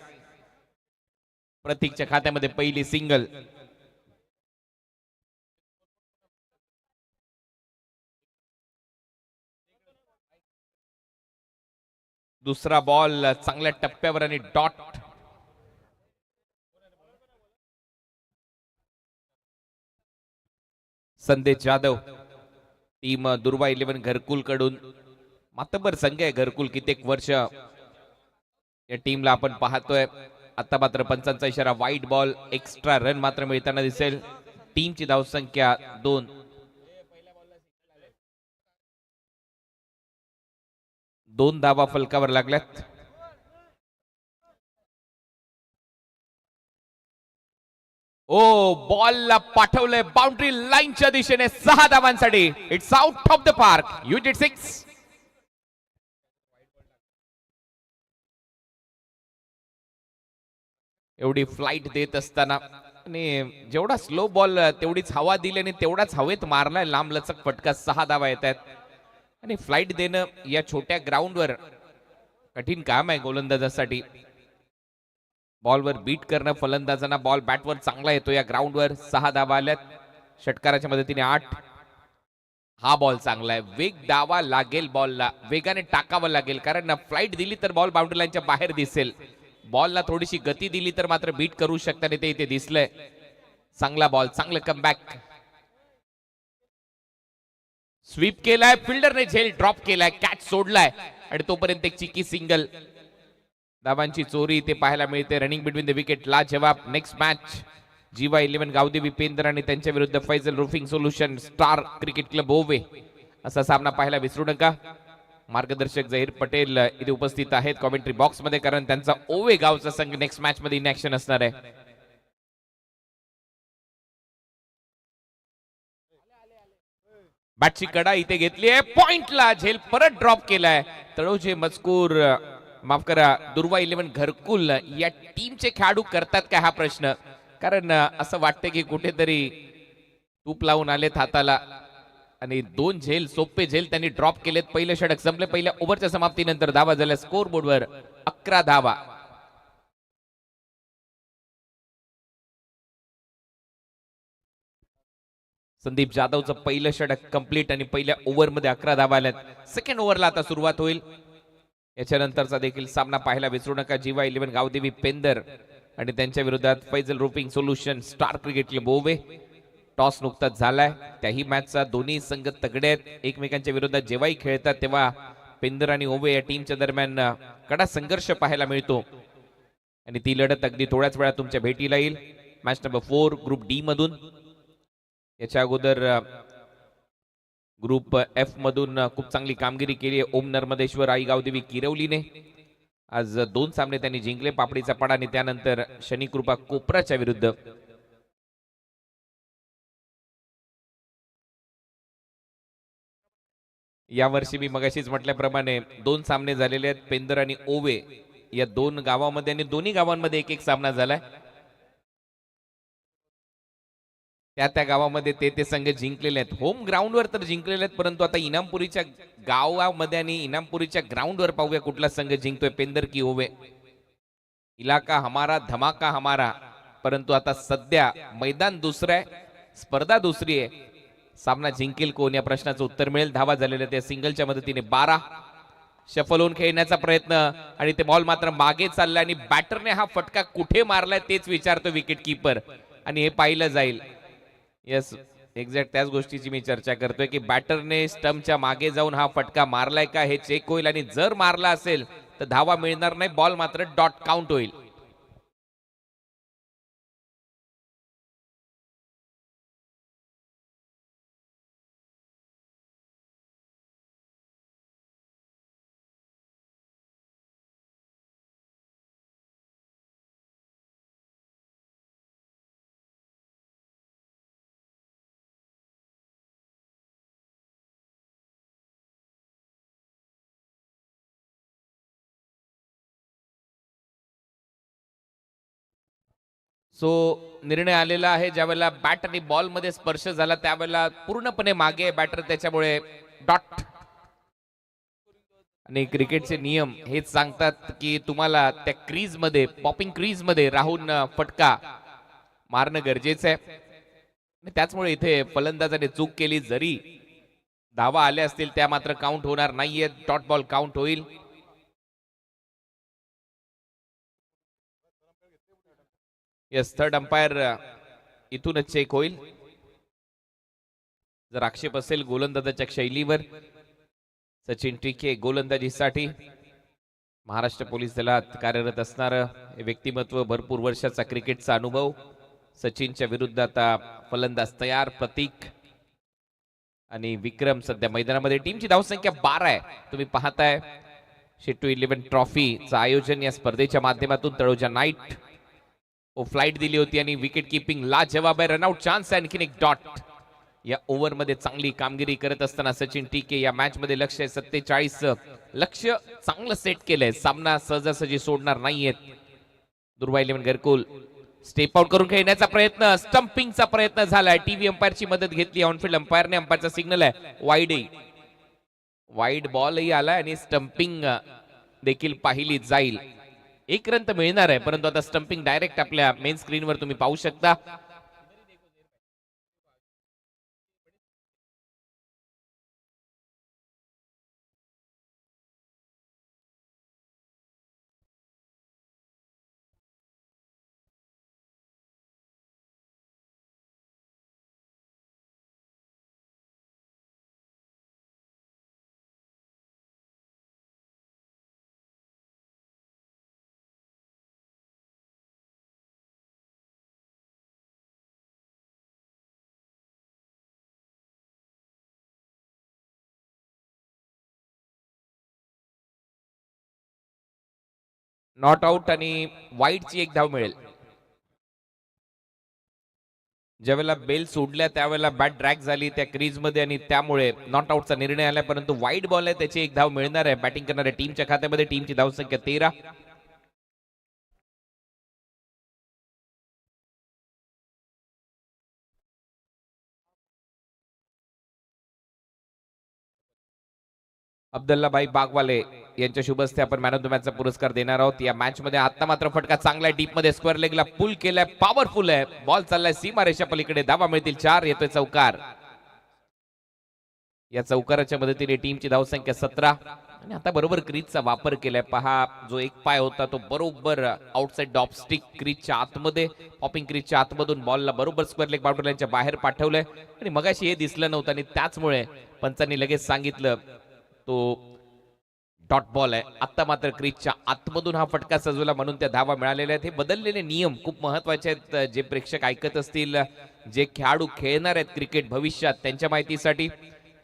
Speaker 4: प्रतीकच्या खात्यामध्ये पहिली सिंगल. दुसरा बॉल चांगल्या टप्प्यावर आणि डॉट. संदेश जाधव टीम दुर्वा 11 घरकुल कडून, मातबर संघ आहे घरकुल, कित्येक वर्ष या टीमला आपण पाहतोय. आता मात्र पंचांचा इशारा, वाईट बॉल, एक्स्ट्रा रन मात्र मिळताना दिसेल. टीमची धावसंख्या 2. दोन धावा फलकावर लागल्यात. ओ बॉलला पाठवलंय बाउंड्री लाईनच्या दिशेने 6 धावांसाठी. It's out of the park. You did 6. एवढी फ्लाइट देत असताना आणि जेवढा स्लो बॉल तेवढीच हवा दिली आणि तेवढाच हवेत मारलाय लांब लचक फटका. 6 धावा येत आहेत आणि फ्लाइट देणं या छोट्या ग्राउंडवर कठीण काम आहे गोलंदाजासाठी. बॉलवर बीट करणं फलंदाजांना, बॉल बॅटवर चांगला येतो या ग्राउंडवर. 6 धावा आल्यात. षटकाराच्या मदतीने 8. हा बॉल चांगला आहे, वेग द्यावा लागेल, बॉलला वेगाने टाकावं लागेल, कारण फ्लाइट दिली तर बॉल बाउंड्री लाईनच्या बाहेर दिसेल. बॉलला थोडीशी गती दिली तर मात्र बीट करू शकताना ते इथे दिसलंय. चांगला बॉल, चांगलं कमबॅक. स्वीप केलाय, फिल्डरने झेल ड्रॉप केलाय, कॅच सोडलाय आणि तोपर्यंत एक चिकी सिंगल. धावांची चोरी ते पाहायला मिळते. रनिंग बिटवीन द विकेट ला जवाब. नेक्स्ट मॅच जीवा 11 गावदेवी पेंदर आणि त्यांच्या विरुद्ध Faizal roofing solution star cricket club Owe असा सामना पाहायला विसरू नका. मार्गदर्शक झहीर पटेल इथे उपस्थित आहेत कॉमेंट्री बॉक्स मध्ये, कारण त्यांचा ओवे गावचा संघ नेक्स्ट मॅच मध्ये इन ऍक्शन असणार आहे. बॅटची कडा इथे घेतली आहे, पॉइंटला झेल परत ड्रॉप केलाय. तळोजे मजकूर, माफ करा, दुर्वा 11 घरकुल या टीमचे खेळाडू करतात का हा प्रश्न, कारण असं वाटतं की कुठेतरी तूप लावून आलेत हाताला आणि 2 झेल, सोपे झेल त्यांनी ड्रॉप केलेत. पहिलं षटक संपले. पहिल्या ओव्हरच्या समाप्तीनंतर धावा झाल्या स्कोर बोर्डवर 11 धावा. संदीप जाधवचं पहिलं षटक कंप्लीट आणि पहिल्या ओव्हरमध्ये 11 धावा आल्यात. सेकंड ओव्हरला आता सुरुवात होईल. याच्यानंतरचा देखील सामना पाहायला विसरू नका. जीवा 11 गावदेवी पेंदर आणि त्यांच्या विरोधात Faizal roofing solution star cricket club Owe. Toss नुकताच झालाय. त्याही मॅचचा दोन्ही संघ तगडे आहेत. एकमेकांच्या विरोधात जेव्हाही खेळतात तेव्हा पेंदर आणि ओवे या टीमच्या दरम्यान कडा संघर्ष पाहायला मिळतो आणि ती लढत अगदी थोड्याच वेळात तुमच्या भेटीला येईल. मॅच नंबर 4 ग्रुप डी मधून. याच्या अगोदर ग्रुप एफ मधून खूप चांगली कामगिरी केली आहे ओम नर्मदेश्वर आई गावदेवी किरवलीने. आज 2 सामने त्यांनी जिंकले, पापडीचा पाडा आणि त्यानंतर शनी कृपा कोपराच्या विरुद्ध. यावर्षी मी मगाशीच म्हटल्याप्रमाणे 2 सामने झालेले आहेत. पेंदर आणि ओवे या 2 गावांमध्ये आणि दोन्ही गावांमध्ये एक सामना झालाय. त्या गावामध्ये ते संघ जिंकलेले आहेत. होम ग्राउंडवर तर जिंकलेले आहेत, परंतु आता इनामपुरीच्या गावामध्ये आणि इनामपुरीच्या ग्राउंडवर पाहूया कुठला संघ जिंकतोय, पेंदर की ओवे. इलाका हमारा, धमाका हमारा. परंतु आता सध्या मैदान दुसरं आहे, स्पर्धा दुसरी आहे. सामना जिंकेल कोण या प्रश्नाचं उत्तर मिळेल. धावा झालेल्या त्या सिंगलच्या मदतीने 12. शफल होऊन खेळण्याचा प्रयत्न आणि ते बॉल मात्र मागे चाललाय आणि बॅटरने हा फटका कुठे मारलाय तेच विचारतो विकेट कीपर आणि हे पाहिलं जाईल. यस, एक्झॅक्ट त्याच गोष्टीची मी चर्चा करतोय की बॅटरने स्टंपच्या मागे जाऊन हा फटका मारलाय का हे चेक होईल, आणि जर मारला असेल तर धावा मिळणार नाही, बॉल मात्र डॉट काउंट होईल. सो निर्णय आलेला आहे, ज्यावेळेला बॅट आणि बॉल मध्ये स्पर्श झाला त्यावेळेला पूर्णपणे मागे बॅटर, त्याच्यामुळे डॉट. आणि क्रिकेटचे नियम हेच सांगतात की तुम्हाला त्या क्रीज मध्ये, पॉपिंग क्रीज मध्ये राहून फटका मारणं गरजेचं आहे. आणि त्याचमुळे इथे फलंदाजाने चूक केली, जरी धावा आल्या असतील त्या मात्र काउंट होणार नाहीये, डॉट बॉल काउंट होईल. यस, थर्ड अंपायर इथूनच चेक होईल. जर आक्षेप असेल गोलंदाजाच्या शैलीवर, सचिन टिके गोलंदाजीसाठी महाराष्ट्र पोलीस दलात कार्यरत असणार व्यक्तिमत्व, भरपूर वर्षाचा क्रिकेटचा अनुभव. सचिनच्या विरुद्ध आता फलंदाज तयार, प्रतीक आणि विक्रम सध्या मैदानामध्ये. टीमची धावसंख्या 12 आहे. तुम्ही पाहताय शेट्टी 11 ट्रॉफीचं आयोजन या स्पर्धेच्या माध्यमातून तळोजा नाईट फ्लाइट दिली होती आणि विकेट किपिंग लाजवाब आहे. रनआउट चान्स आहे, आणखीन एक डॉट. या ओव्हर मध्ये चांगली कामगिरी करत असताना सचिन टिके या मॅच मध्ये लक्ष 47 लक्ष चांगलं सेट केलंय. सामना सहजासहजी सोडणार नाहीयेत. दुर्वा 11 घरकुल स्टेप आउट करून खेळण्याचा प्रयत्न, स्टंपिंगचा प्रयत्न झालाय. टीव्ही अंपायरची मदत घेतली ऑनफील्ड अंपायरने. अंपायरचा सिग्नल आहे वाईड बॉलही आलाय आणि स्टंपिंग देखील पाहिली जाईल. एक रन तर मिळणार आहे, परंतु आता स्टंपिंग डायरेक्ट आपल्या मेन स्क्रीनवर तुम्ही पाहू शकता. नॉट आउट आणि वाईडची एक धाव मिळेल. ज्यावेळेला बेल सोडल्या त्यावेळेला बॅट ड्रॅग झाली त्या क्रीज मध्ये आणि त्यामुळे नॉट आउटचा निर्णय आला, परंतु वाईड बॉल आहे, त्याची एक धाव मिळणार आहे बॅटिंग करणाऱ्या टीमच्या खात्यामध्ये. टीमची धावसंख्या 13. अब्दुल्लाभाई बागवाले यांच्या शुभ हस्ते आपण मॅन ऑफ द मॅचचा पुरस्कार देणार आहोत. या मॅच मध्ये आता मात्र फटका चांगला आहे, डीप मध्ये स्क्वेअर लेगला पुल केलाय, पॉवरफुल आहे. बॉल चाललाय सीमारेषा पलीकडे, धावा मिळतील 4. येतोय चौकार. या चौकाराच्या मदतीने टीमची धावसंख्या 17. आणि आता बरोबर क्रीजचा वापर केलाय. पहा, जो एक पाय होता तो बरोबर आउटसाइड डॉप स्टिक क्रीजच्या आतमध्ये, पॉपिंग क्रीजच्या आतमधून बॉलला बरोबर स्क्वेअर लेग बाउंड्री लाईनच्या बाहेर पाठवलंय. आणि मगाशी हे दिसलं नव्हतं आणि त्याचमुळे पंचांनी लगेच सांगितलं तो डॉट बॉल आहे. आता मात्र क्रीजच्या आतमधून हा फटका सजवला म्हणून त्या धावा मिळालेल्या आहेत. हे बदललेले नियम खूप महत्वाचे आहेत. जे प्रेक्षक ऐकत असतील, जे खेळाडू खेळणार आहेत क्रिकेट भविष्यात, त्यांच्या माहितीसाठी.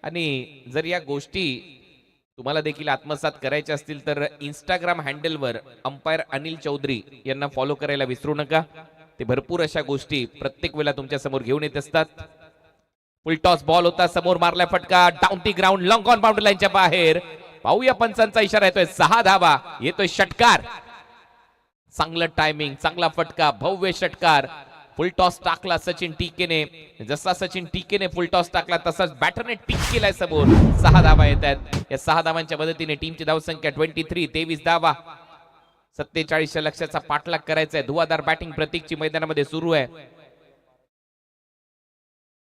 Speaker 4: आणि जर या गोष्टी तुम्हाला देखील आत्मसात करायच्या असतील तर इंस्टाग्राम हँडलवर अंपायर अनिल चौधरी यांना फॉलो करायला विसरू नका. ते भरपूर अशा गोष्टी प्रत्येक वेळेला तुमच्या समोर घेऊन येत असतात. फुल टॉस बॉल होता, समोर मारलाय फटका, down T ground, long on boundary लाईनच्या बाहेर. पाहूया पंचांचा इशारा येतोय. 6 धावा. येतोय षटकार. चांगलं टायमिंग, चांगला फटका, भव्य षटकार. फुल टॉस टाकला सचिन टिकेने. जसा सचिन टिकेने फुल टॉस टाकला तसाच बॅटरने टिक केलाय समोर. 6 धावा येत आहेत. या 6 धावांच्या मदतीने टीमची धावसंख्या 23. 23 धावा. 47 लक्ष्याचा पाठलाग करायचा आहे. धुवाधार बॅटिंग प्रतीकची मैदानामध्ये सुरू आहे.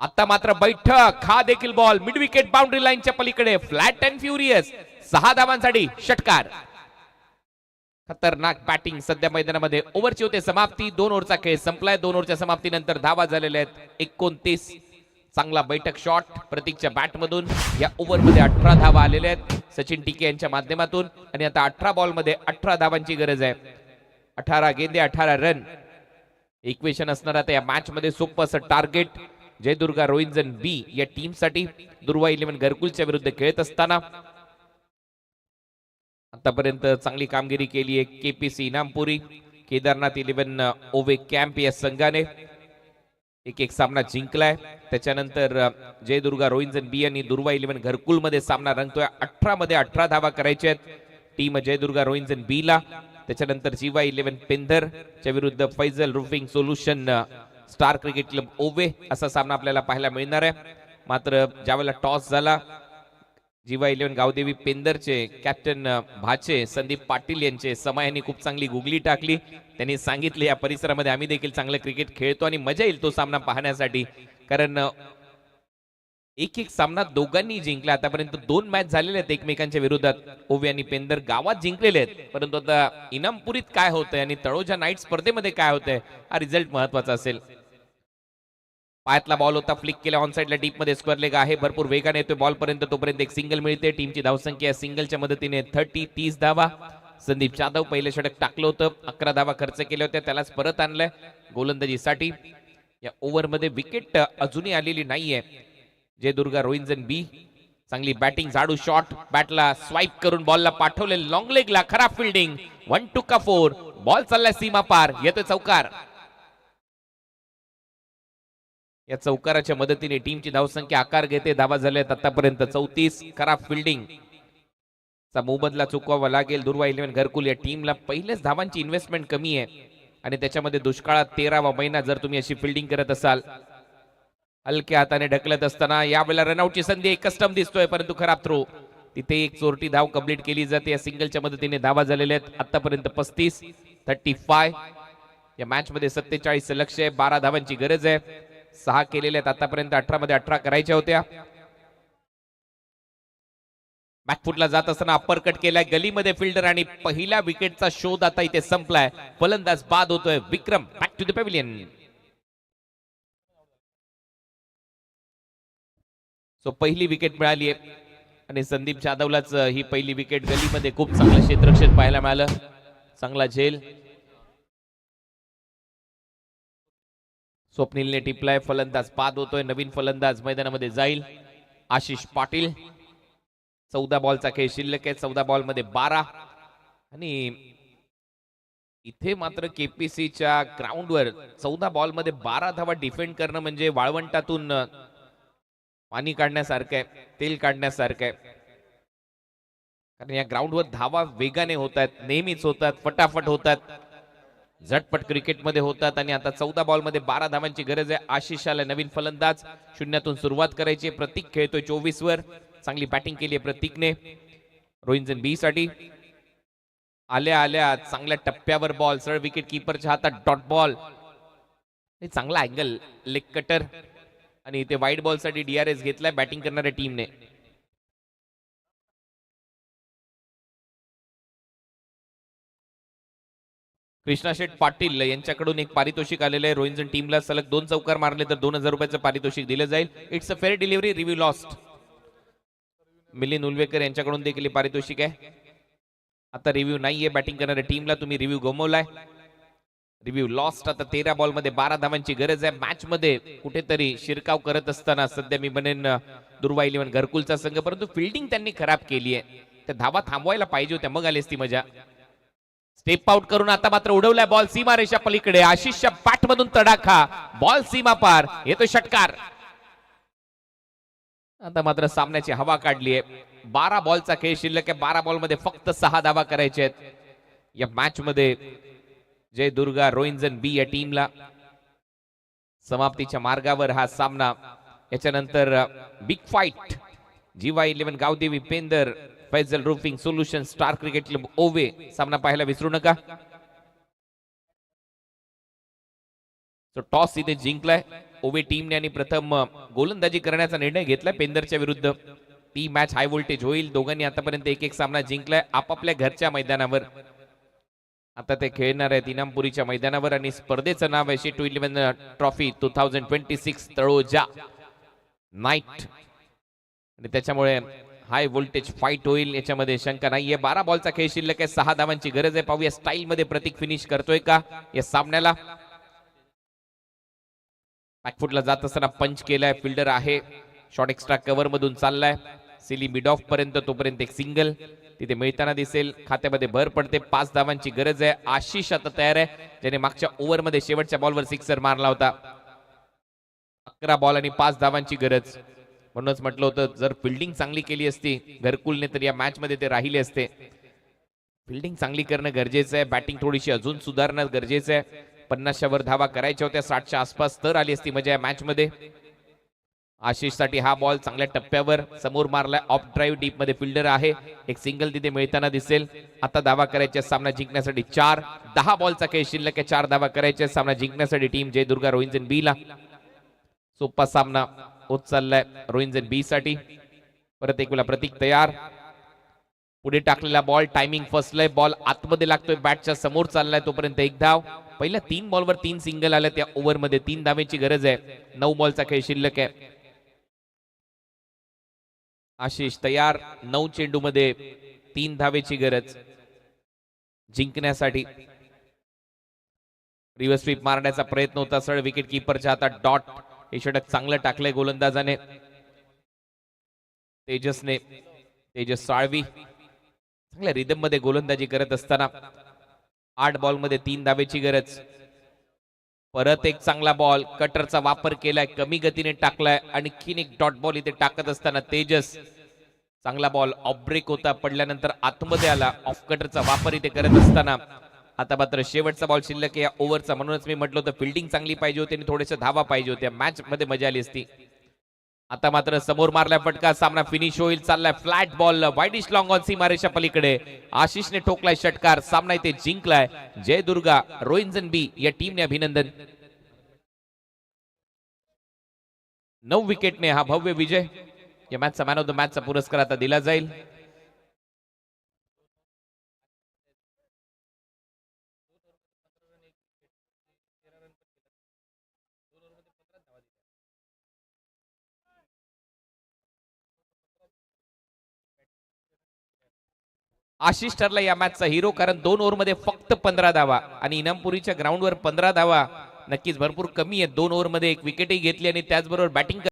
Speaker 4: आता मात्र बैठक, हा देखील बॉल मिड विकेट बाउंड्री लाईनच्या पलीकडे, फ्लॅट अँड फ्युरियस. 6 धावांसाठी षटकार. खतरनाक बॅटिंग सध्या मैदानामध्ये. ओव्हरची होते समाप्ती. 2 ओव्हरचा खेळ संपलाय. 2 ओव्हरच्या समाप्तीनंतर धावा झालेल्या आहेत 29. चांगला बैठक शॉट प्रतीकच्या बॅट मधून. या ओव्हर मध्ये 18 धावा आलेल्या आहेत सचिन टिके यांच्या माध्यमातून आणि आता 18 बॉल मध्ये 18 धावांची गरज आहे. 18 गेंदे 18 रन इक्वेशन असणार आता या मॅच मध्ये. सोपं असं टार्गेट जयदुर्गा रोइंजन बी या टीम साठी दुर्वा 11 घरकुलच्या विरुद्ध खेळत असताना. आतापर्यंत चांगली कामगिरी केली आहे केपीसी इनामपुरी, केदारनाथ 11 ओवे कॅम्प या संघाने एक सामना जिंकलाय. त्याच्यानंतर जयदुर्गा रोइंजन बी आणि दुर्वा 11 घरकुल मध्ये सामना रंगतोय. 18 मध्ये 18 धावा करायच्या आहेत टीम जयदुर्गा रोइंजन बी ला. त्याच्यानंतर जीवा 11 पेंधर च्या विरुद्ध Faizal roofing solution star cricket club Owe असा सामना आपल्याला पाहायला मिळणार आहे. मात्र ज्यावेळेला टॉस झाला जीवा 11 गावदेवी पेंदरचे कॅप्टन भाचे संदीप पाटील यांचे समायांनी खूप चांगली गुगली टाकली. त्यांनी सांगितले या परिसरामध्ये आम्ही देखील चांगलं क्रिकेट खेळतो आणि मजा येईल तो सामना पाहण्यासाठी, कारण एक सामना दोघांनी जिंकला. आतापर्यंत 2 मॅच झालेले आहेत एकमेकांच्या विरोधात. ओवे आणि पेंदर गावात जिंकलेले आहेत, परंतु आता इनामपुरीत काय होतंय आणि तळोजा नाईट स्पर्धेमध्ये काय होतंय हा रिझल्ट महत्वाचा असेल. पायातला बॉल होता, फ्लिक केला ऑन साइडला, डीप मध्ये स्क्वेअर लेग आहे, भरपूर वेगाने येतोय बॉल पर्यंत. तोपर्यंत एक सिंगल मिळते. टीमची धावसंख्या सिंगलच्या मदतीने 30 धावा. संदीप जाधव पहिले षटक टाकलं होतं, 11 धावा खर्च केल्या होत्या, त्यालाच परत आणलंय गोलंदाजीसाठी. या ओव्हर मध्ये विकेट अजूनही आलेली नाहीये जयदुर्गा रोइंजन बी. चांगली बॅटिंग, झाडू शॉट, बॅटला स्वाईप करून बॉलला पाठवले लॉंग लेगला, खराब फिल्डिंग, 1 टुका 4, बॉल चाललाय सीमा पार, येतोय चौकार. या चौकाराच्या मदतीने टीमची धावसंख्या आकार घेते. धावा झाल्यात आतापर्यंत 34. खराब फिल्डिंग चा मोबदला चुकवावा लागेल दुर्वा 11 घरकुल या टीमला. पहिलेच धावांची इन्व्हेस्टमेंट कमी आहे आणि त्याच्यामध्ये दुष्काळात 13वा महिना जर तुम्ही अशी फिल्डिंग करत असाल. हलक्या हाताने ढकलत असताना यावेळेला रनआउटची संधी, एक कस्टम दिसतोय परंतु खराब थ्रो. तिथे एक चोरटी धाव कंप्लीट केली जाते. या सिंगलच्या मदतीने धावा झालेल्या आहेत आतापर्यंत 35. या मॅच मध्ये 47 लक्ष आहे, 12 धावांची गरज आहे. 6 केलेल्या आहेत आतापर्यंत, 18 मध्ये 18 करायच्या होत्या. बॅकफुटला जात असताना अप्पर कट केलाय गलीमध्ये फिल्डर आणि पहिल्या विकेटचा शोध आता इथे संपलाय. फलंदाज बाद होतोय Vikram. Back to the pavilion. So पहिली विकेट मिळाली आहे आणि संदीप जाधवलाच ही पहिली विकेट. गलीमध्ये खूप चांगलं क्षेत्ररक्षण पाहायला मिळालं, चांगला झेल. स्वप्नीलने टिपलाय, फलंदाज बाद होतोय. नवीन फलंदाज मैदानामध्ये जाईल आशिष पाटील. 14 बॉलचा खेळ शिल्लक आहे, 14 बॉल मध्ये 12. आणि इथे मात्र केपीसीच्या ग्राउंडवर 14 बॉल मध्ये 12 धावा डिफेंड करणं म्हणजे वाळवंटातून पाणी काढण्यासारखं आहे, तेल काढण्यासारखं आहे. कारण या ग्राउंडवर धावा वेगाने होत आहेत, नेहमीच होतात, फटाफट होतात, झटपट क्रिकेटमध्ये होतात. आणि आता 14 बॉल मध्ये 12 धावांची गरज आहे. आशिषाला नवीन फलंदाज, शून्यातून सुरुवात करायची. प्रतीक खेळतोय 24 वर. चांगली बॅटिंग केली आहे प्रतीकने रोइंजन बी साठी. आल्या आल्या चांगल्या टप्प्यावर बॉल, सरळ विकेट कीपरच्या हातात डॉट बॉल. चांगला अँगल, लेग कटर आणि इथे वाईड बॉल साठी डीआरएस घेतलाय बॅटिंग करणाऱ्या टीमने. कृष्णा शेठ पाटील यांच्याकडून एक पारितोषिक आलेलं आहे. रोइंजन टीमला सलग 2 चौकार मारले तर 2000 रुपयाचं पारितोषिक दिलं जाईल. It's a fair delivery, review lost. Milind Ulvekar यांच्याकडून देखील पारितोषिक आहे. आता रिव्ह्यू नाहीये बॅटिंग करणाऱ्या टीमला, तुम्ही रिव्ह्यू गमवलाय, रिव्ह्यू लॉस्ट. आता 13 बॉल मध्ये 12 धावांची गरज आहे. मॅच मध्ये कुठेतरी शिरकाव करत असताना सध्या मी बनेन दुर्वा 11 घरकुलचा संघ, परंतु फिल्डिंग त्यांनी खराब केली आहे. त्या धावा थांबवायला पाहिजे होत्या, मग आली असती मजा. स्टेप आउट करून आता मात्र उडवलाय बॉल सीमा रेषा पलीकडे. आशिषच्या बॅट मधून तडाखा, बॉल सीमा पार, येतोय षटकार. आता मात्र सामन्याची हवा काढली आहे. 12 बॉलचा खेळ शिल्लक आहे. 12 बॉल मध्ये फक्त 6 धावा करायचे आहेत. या मॅच मध्ये जयदुर्गा रोइंजन बी या टीमला समाप्तीच्या मार्गावर हा सामना. याच्यानंतर big fight Jeeva 11 Gavdevi Pendhar Faizal roofing solution star cricket club Owe सामना पाहायला विसरू नका. टॉस इथे जिंकलाय ओवे टीमने आणि प्रथम गोलंदाजी करण्याचा निर्णय घेतलाय पेंदरच्या विरुद्ध. ती मॅच हाय व्होल्टेज होईल. दोघांनी आतापर्यंत एक सामना जिंकलाय आपापल्या घरच्या मैदानावर. आता ते खेळणार आहेत इनामपुरीच्या मैदानावर आणि स्पर्धेचं नाव आहे शी टू 11 ट्रॉफी 2026 तळोजा. नाईट आणि त्याच्यामुळे हाय व्होल्टेज फाईट होईल याच्यामध्ये शंका नाहीये. 12 बॉलचा खेळ शिल्लक आहे, 6 धावांची गरज आहे. पाहूया स्टाईल मध्ये प्रतीक फिनिश करतोय का या सामन्याला. बॅकफुटला जात असताना पंच केलाय, फिल्डर आहे, शॉर्ट एक्स्ट्रा कव्हर मधून चाललाय सिली मिड ऑफ पर्यंत. तोपर्यंत एक सिंगल तिथे मिळताना दिसेल. खात्यामध्ये भर पडते, 5 धावांची गरज आहे. आशिष आता तयार आहे, ज्याने मागच्या ओव्हरमध्ये शेवटच्या बॉलवर सिक्सर मारला होता. 11 बॉल आणि 5 धावांची गरज. म्हणूनच म्हटलं होतं जर फिल्डिंग चांगली केली असती घरकुलने तर या मॅच मध्ये ते राहिले असते. फिल्डिंग चांगली करणं गरजेचं आहे, बॅटिंग थोडीशी अजून सुधारणं गरजेचं आहे. 50च्या वर धावा करायच्या होत्या, 60च्या आसपास तर आली असती मजा या मॅच मध्ये. आशिष साठी हा बॉल चांगल्या टप्प्यावर समोर मारलाय, ऑफ ड्राईव्ह डीप मध्ये फिल्डर आहे. एक सिंगल तिथे मिळताना दिसेल. आता धावा करायच्या सामना जिंकण्यासाठी 4. 10 बॉलचा खेळ शिल्लक आहे, 4 धावा करायच्या सामना जिंकण्यासाठी टीम जय दुर्गा रोहिंजन बी ला. सोपा सामना होत चाललाय रोहिंजन बी साठी. परत एक वेळा प्रतीक तयार, पुढे टाकलेला बॉल टायमिंग फसलंय, बॉल आतमध्ये लागतोय, बॅटच्या समोर चाललाय. तोपर्यंत एक धाव. पहिल्या 3 बॉलवर 3 सिंगल आल्या त्या ओव्हरमध्ये. 3 धावेची गरज आहे, 9 बॉलचा खेळ शिल्लक आहे. आशिष तयार, 9 चेंडू मध्ये 3 धावेची गरज जिंकण्यासाठी. रिव्हर्स स्वीप मारण्याचा प्रयत्न होता, सरळ विकेट किपरच्या हातात डॉट. हे षटक चांगलं टाकलंय गोलंदाजाने तेजस साळवी. चांगल्या रिदम मध्ये गोलंदाजी करत असताना 8 बॉल मध्ये 3 धावेची गरज. परत एक चांगला बॉल, कटरचा वापर केलाय, कमी गतीने टाकलाय. आणखीन एक डॉट बॉल इथे टाकत असताना तेजस. चांगला बॉल, ऑफ ब्रेक होता, पडल्यानंतर आतमध्ये आला. ऑफ कटरचा वापर इथे करत असताना आता मात्र शेवटचा बॉल शिल्लक या ओव्हरचा. म्हणूनच मी म्हटलं होतं फिल्डिंग चांगली पाहिजे होती आणि थोडेसे धावा पाहिजे होत्या, मॅच मध्ये मजा आली असती. आता मात्र समोर मारलाय फटका, सामना फिनिश होईल. चाललाय flat ball, widish long on सीमारेषा पलीकडे. आशिषने ठोकलाय षटकार, सामना इथे जिंकलाय जय दुर्गा रोहिंजन बी या टीमने. अभिनंदन. 9 विकेटने हा भव्य विजय. या मॅचचा मॅन ऑफ द मॅचचा पुरस्कार आता दिला जाईल. आशिष ठरला या मॅचचा हिरो, कारण 2 ओव्हरमध्ये फक्त 15 धावा आणि इनामपुरीच्या ग्राउंडवर 15 धावा नक्कीच भरपूर कमी आहे. 2 ओव्हरमध्ये 1 विकेटही घेतली आणि त्याचबरोबर बॅटिंग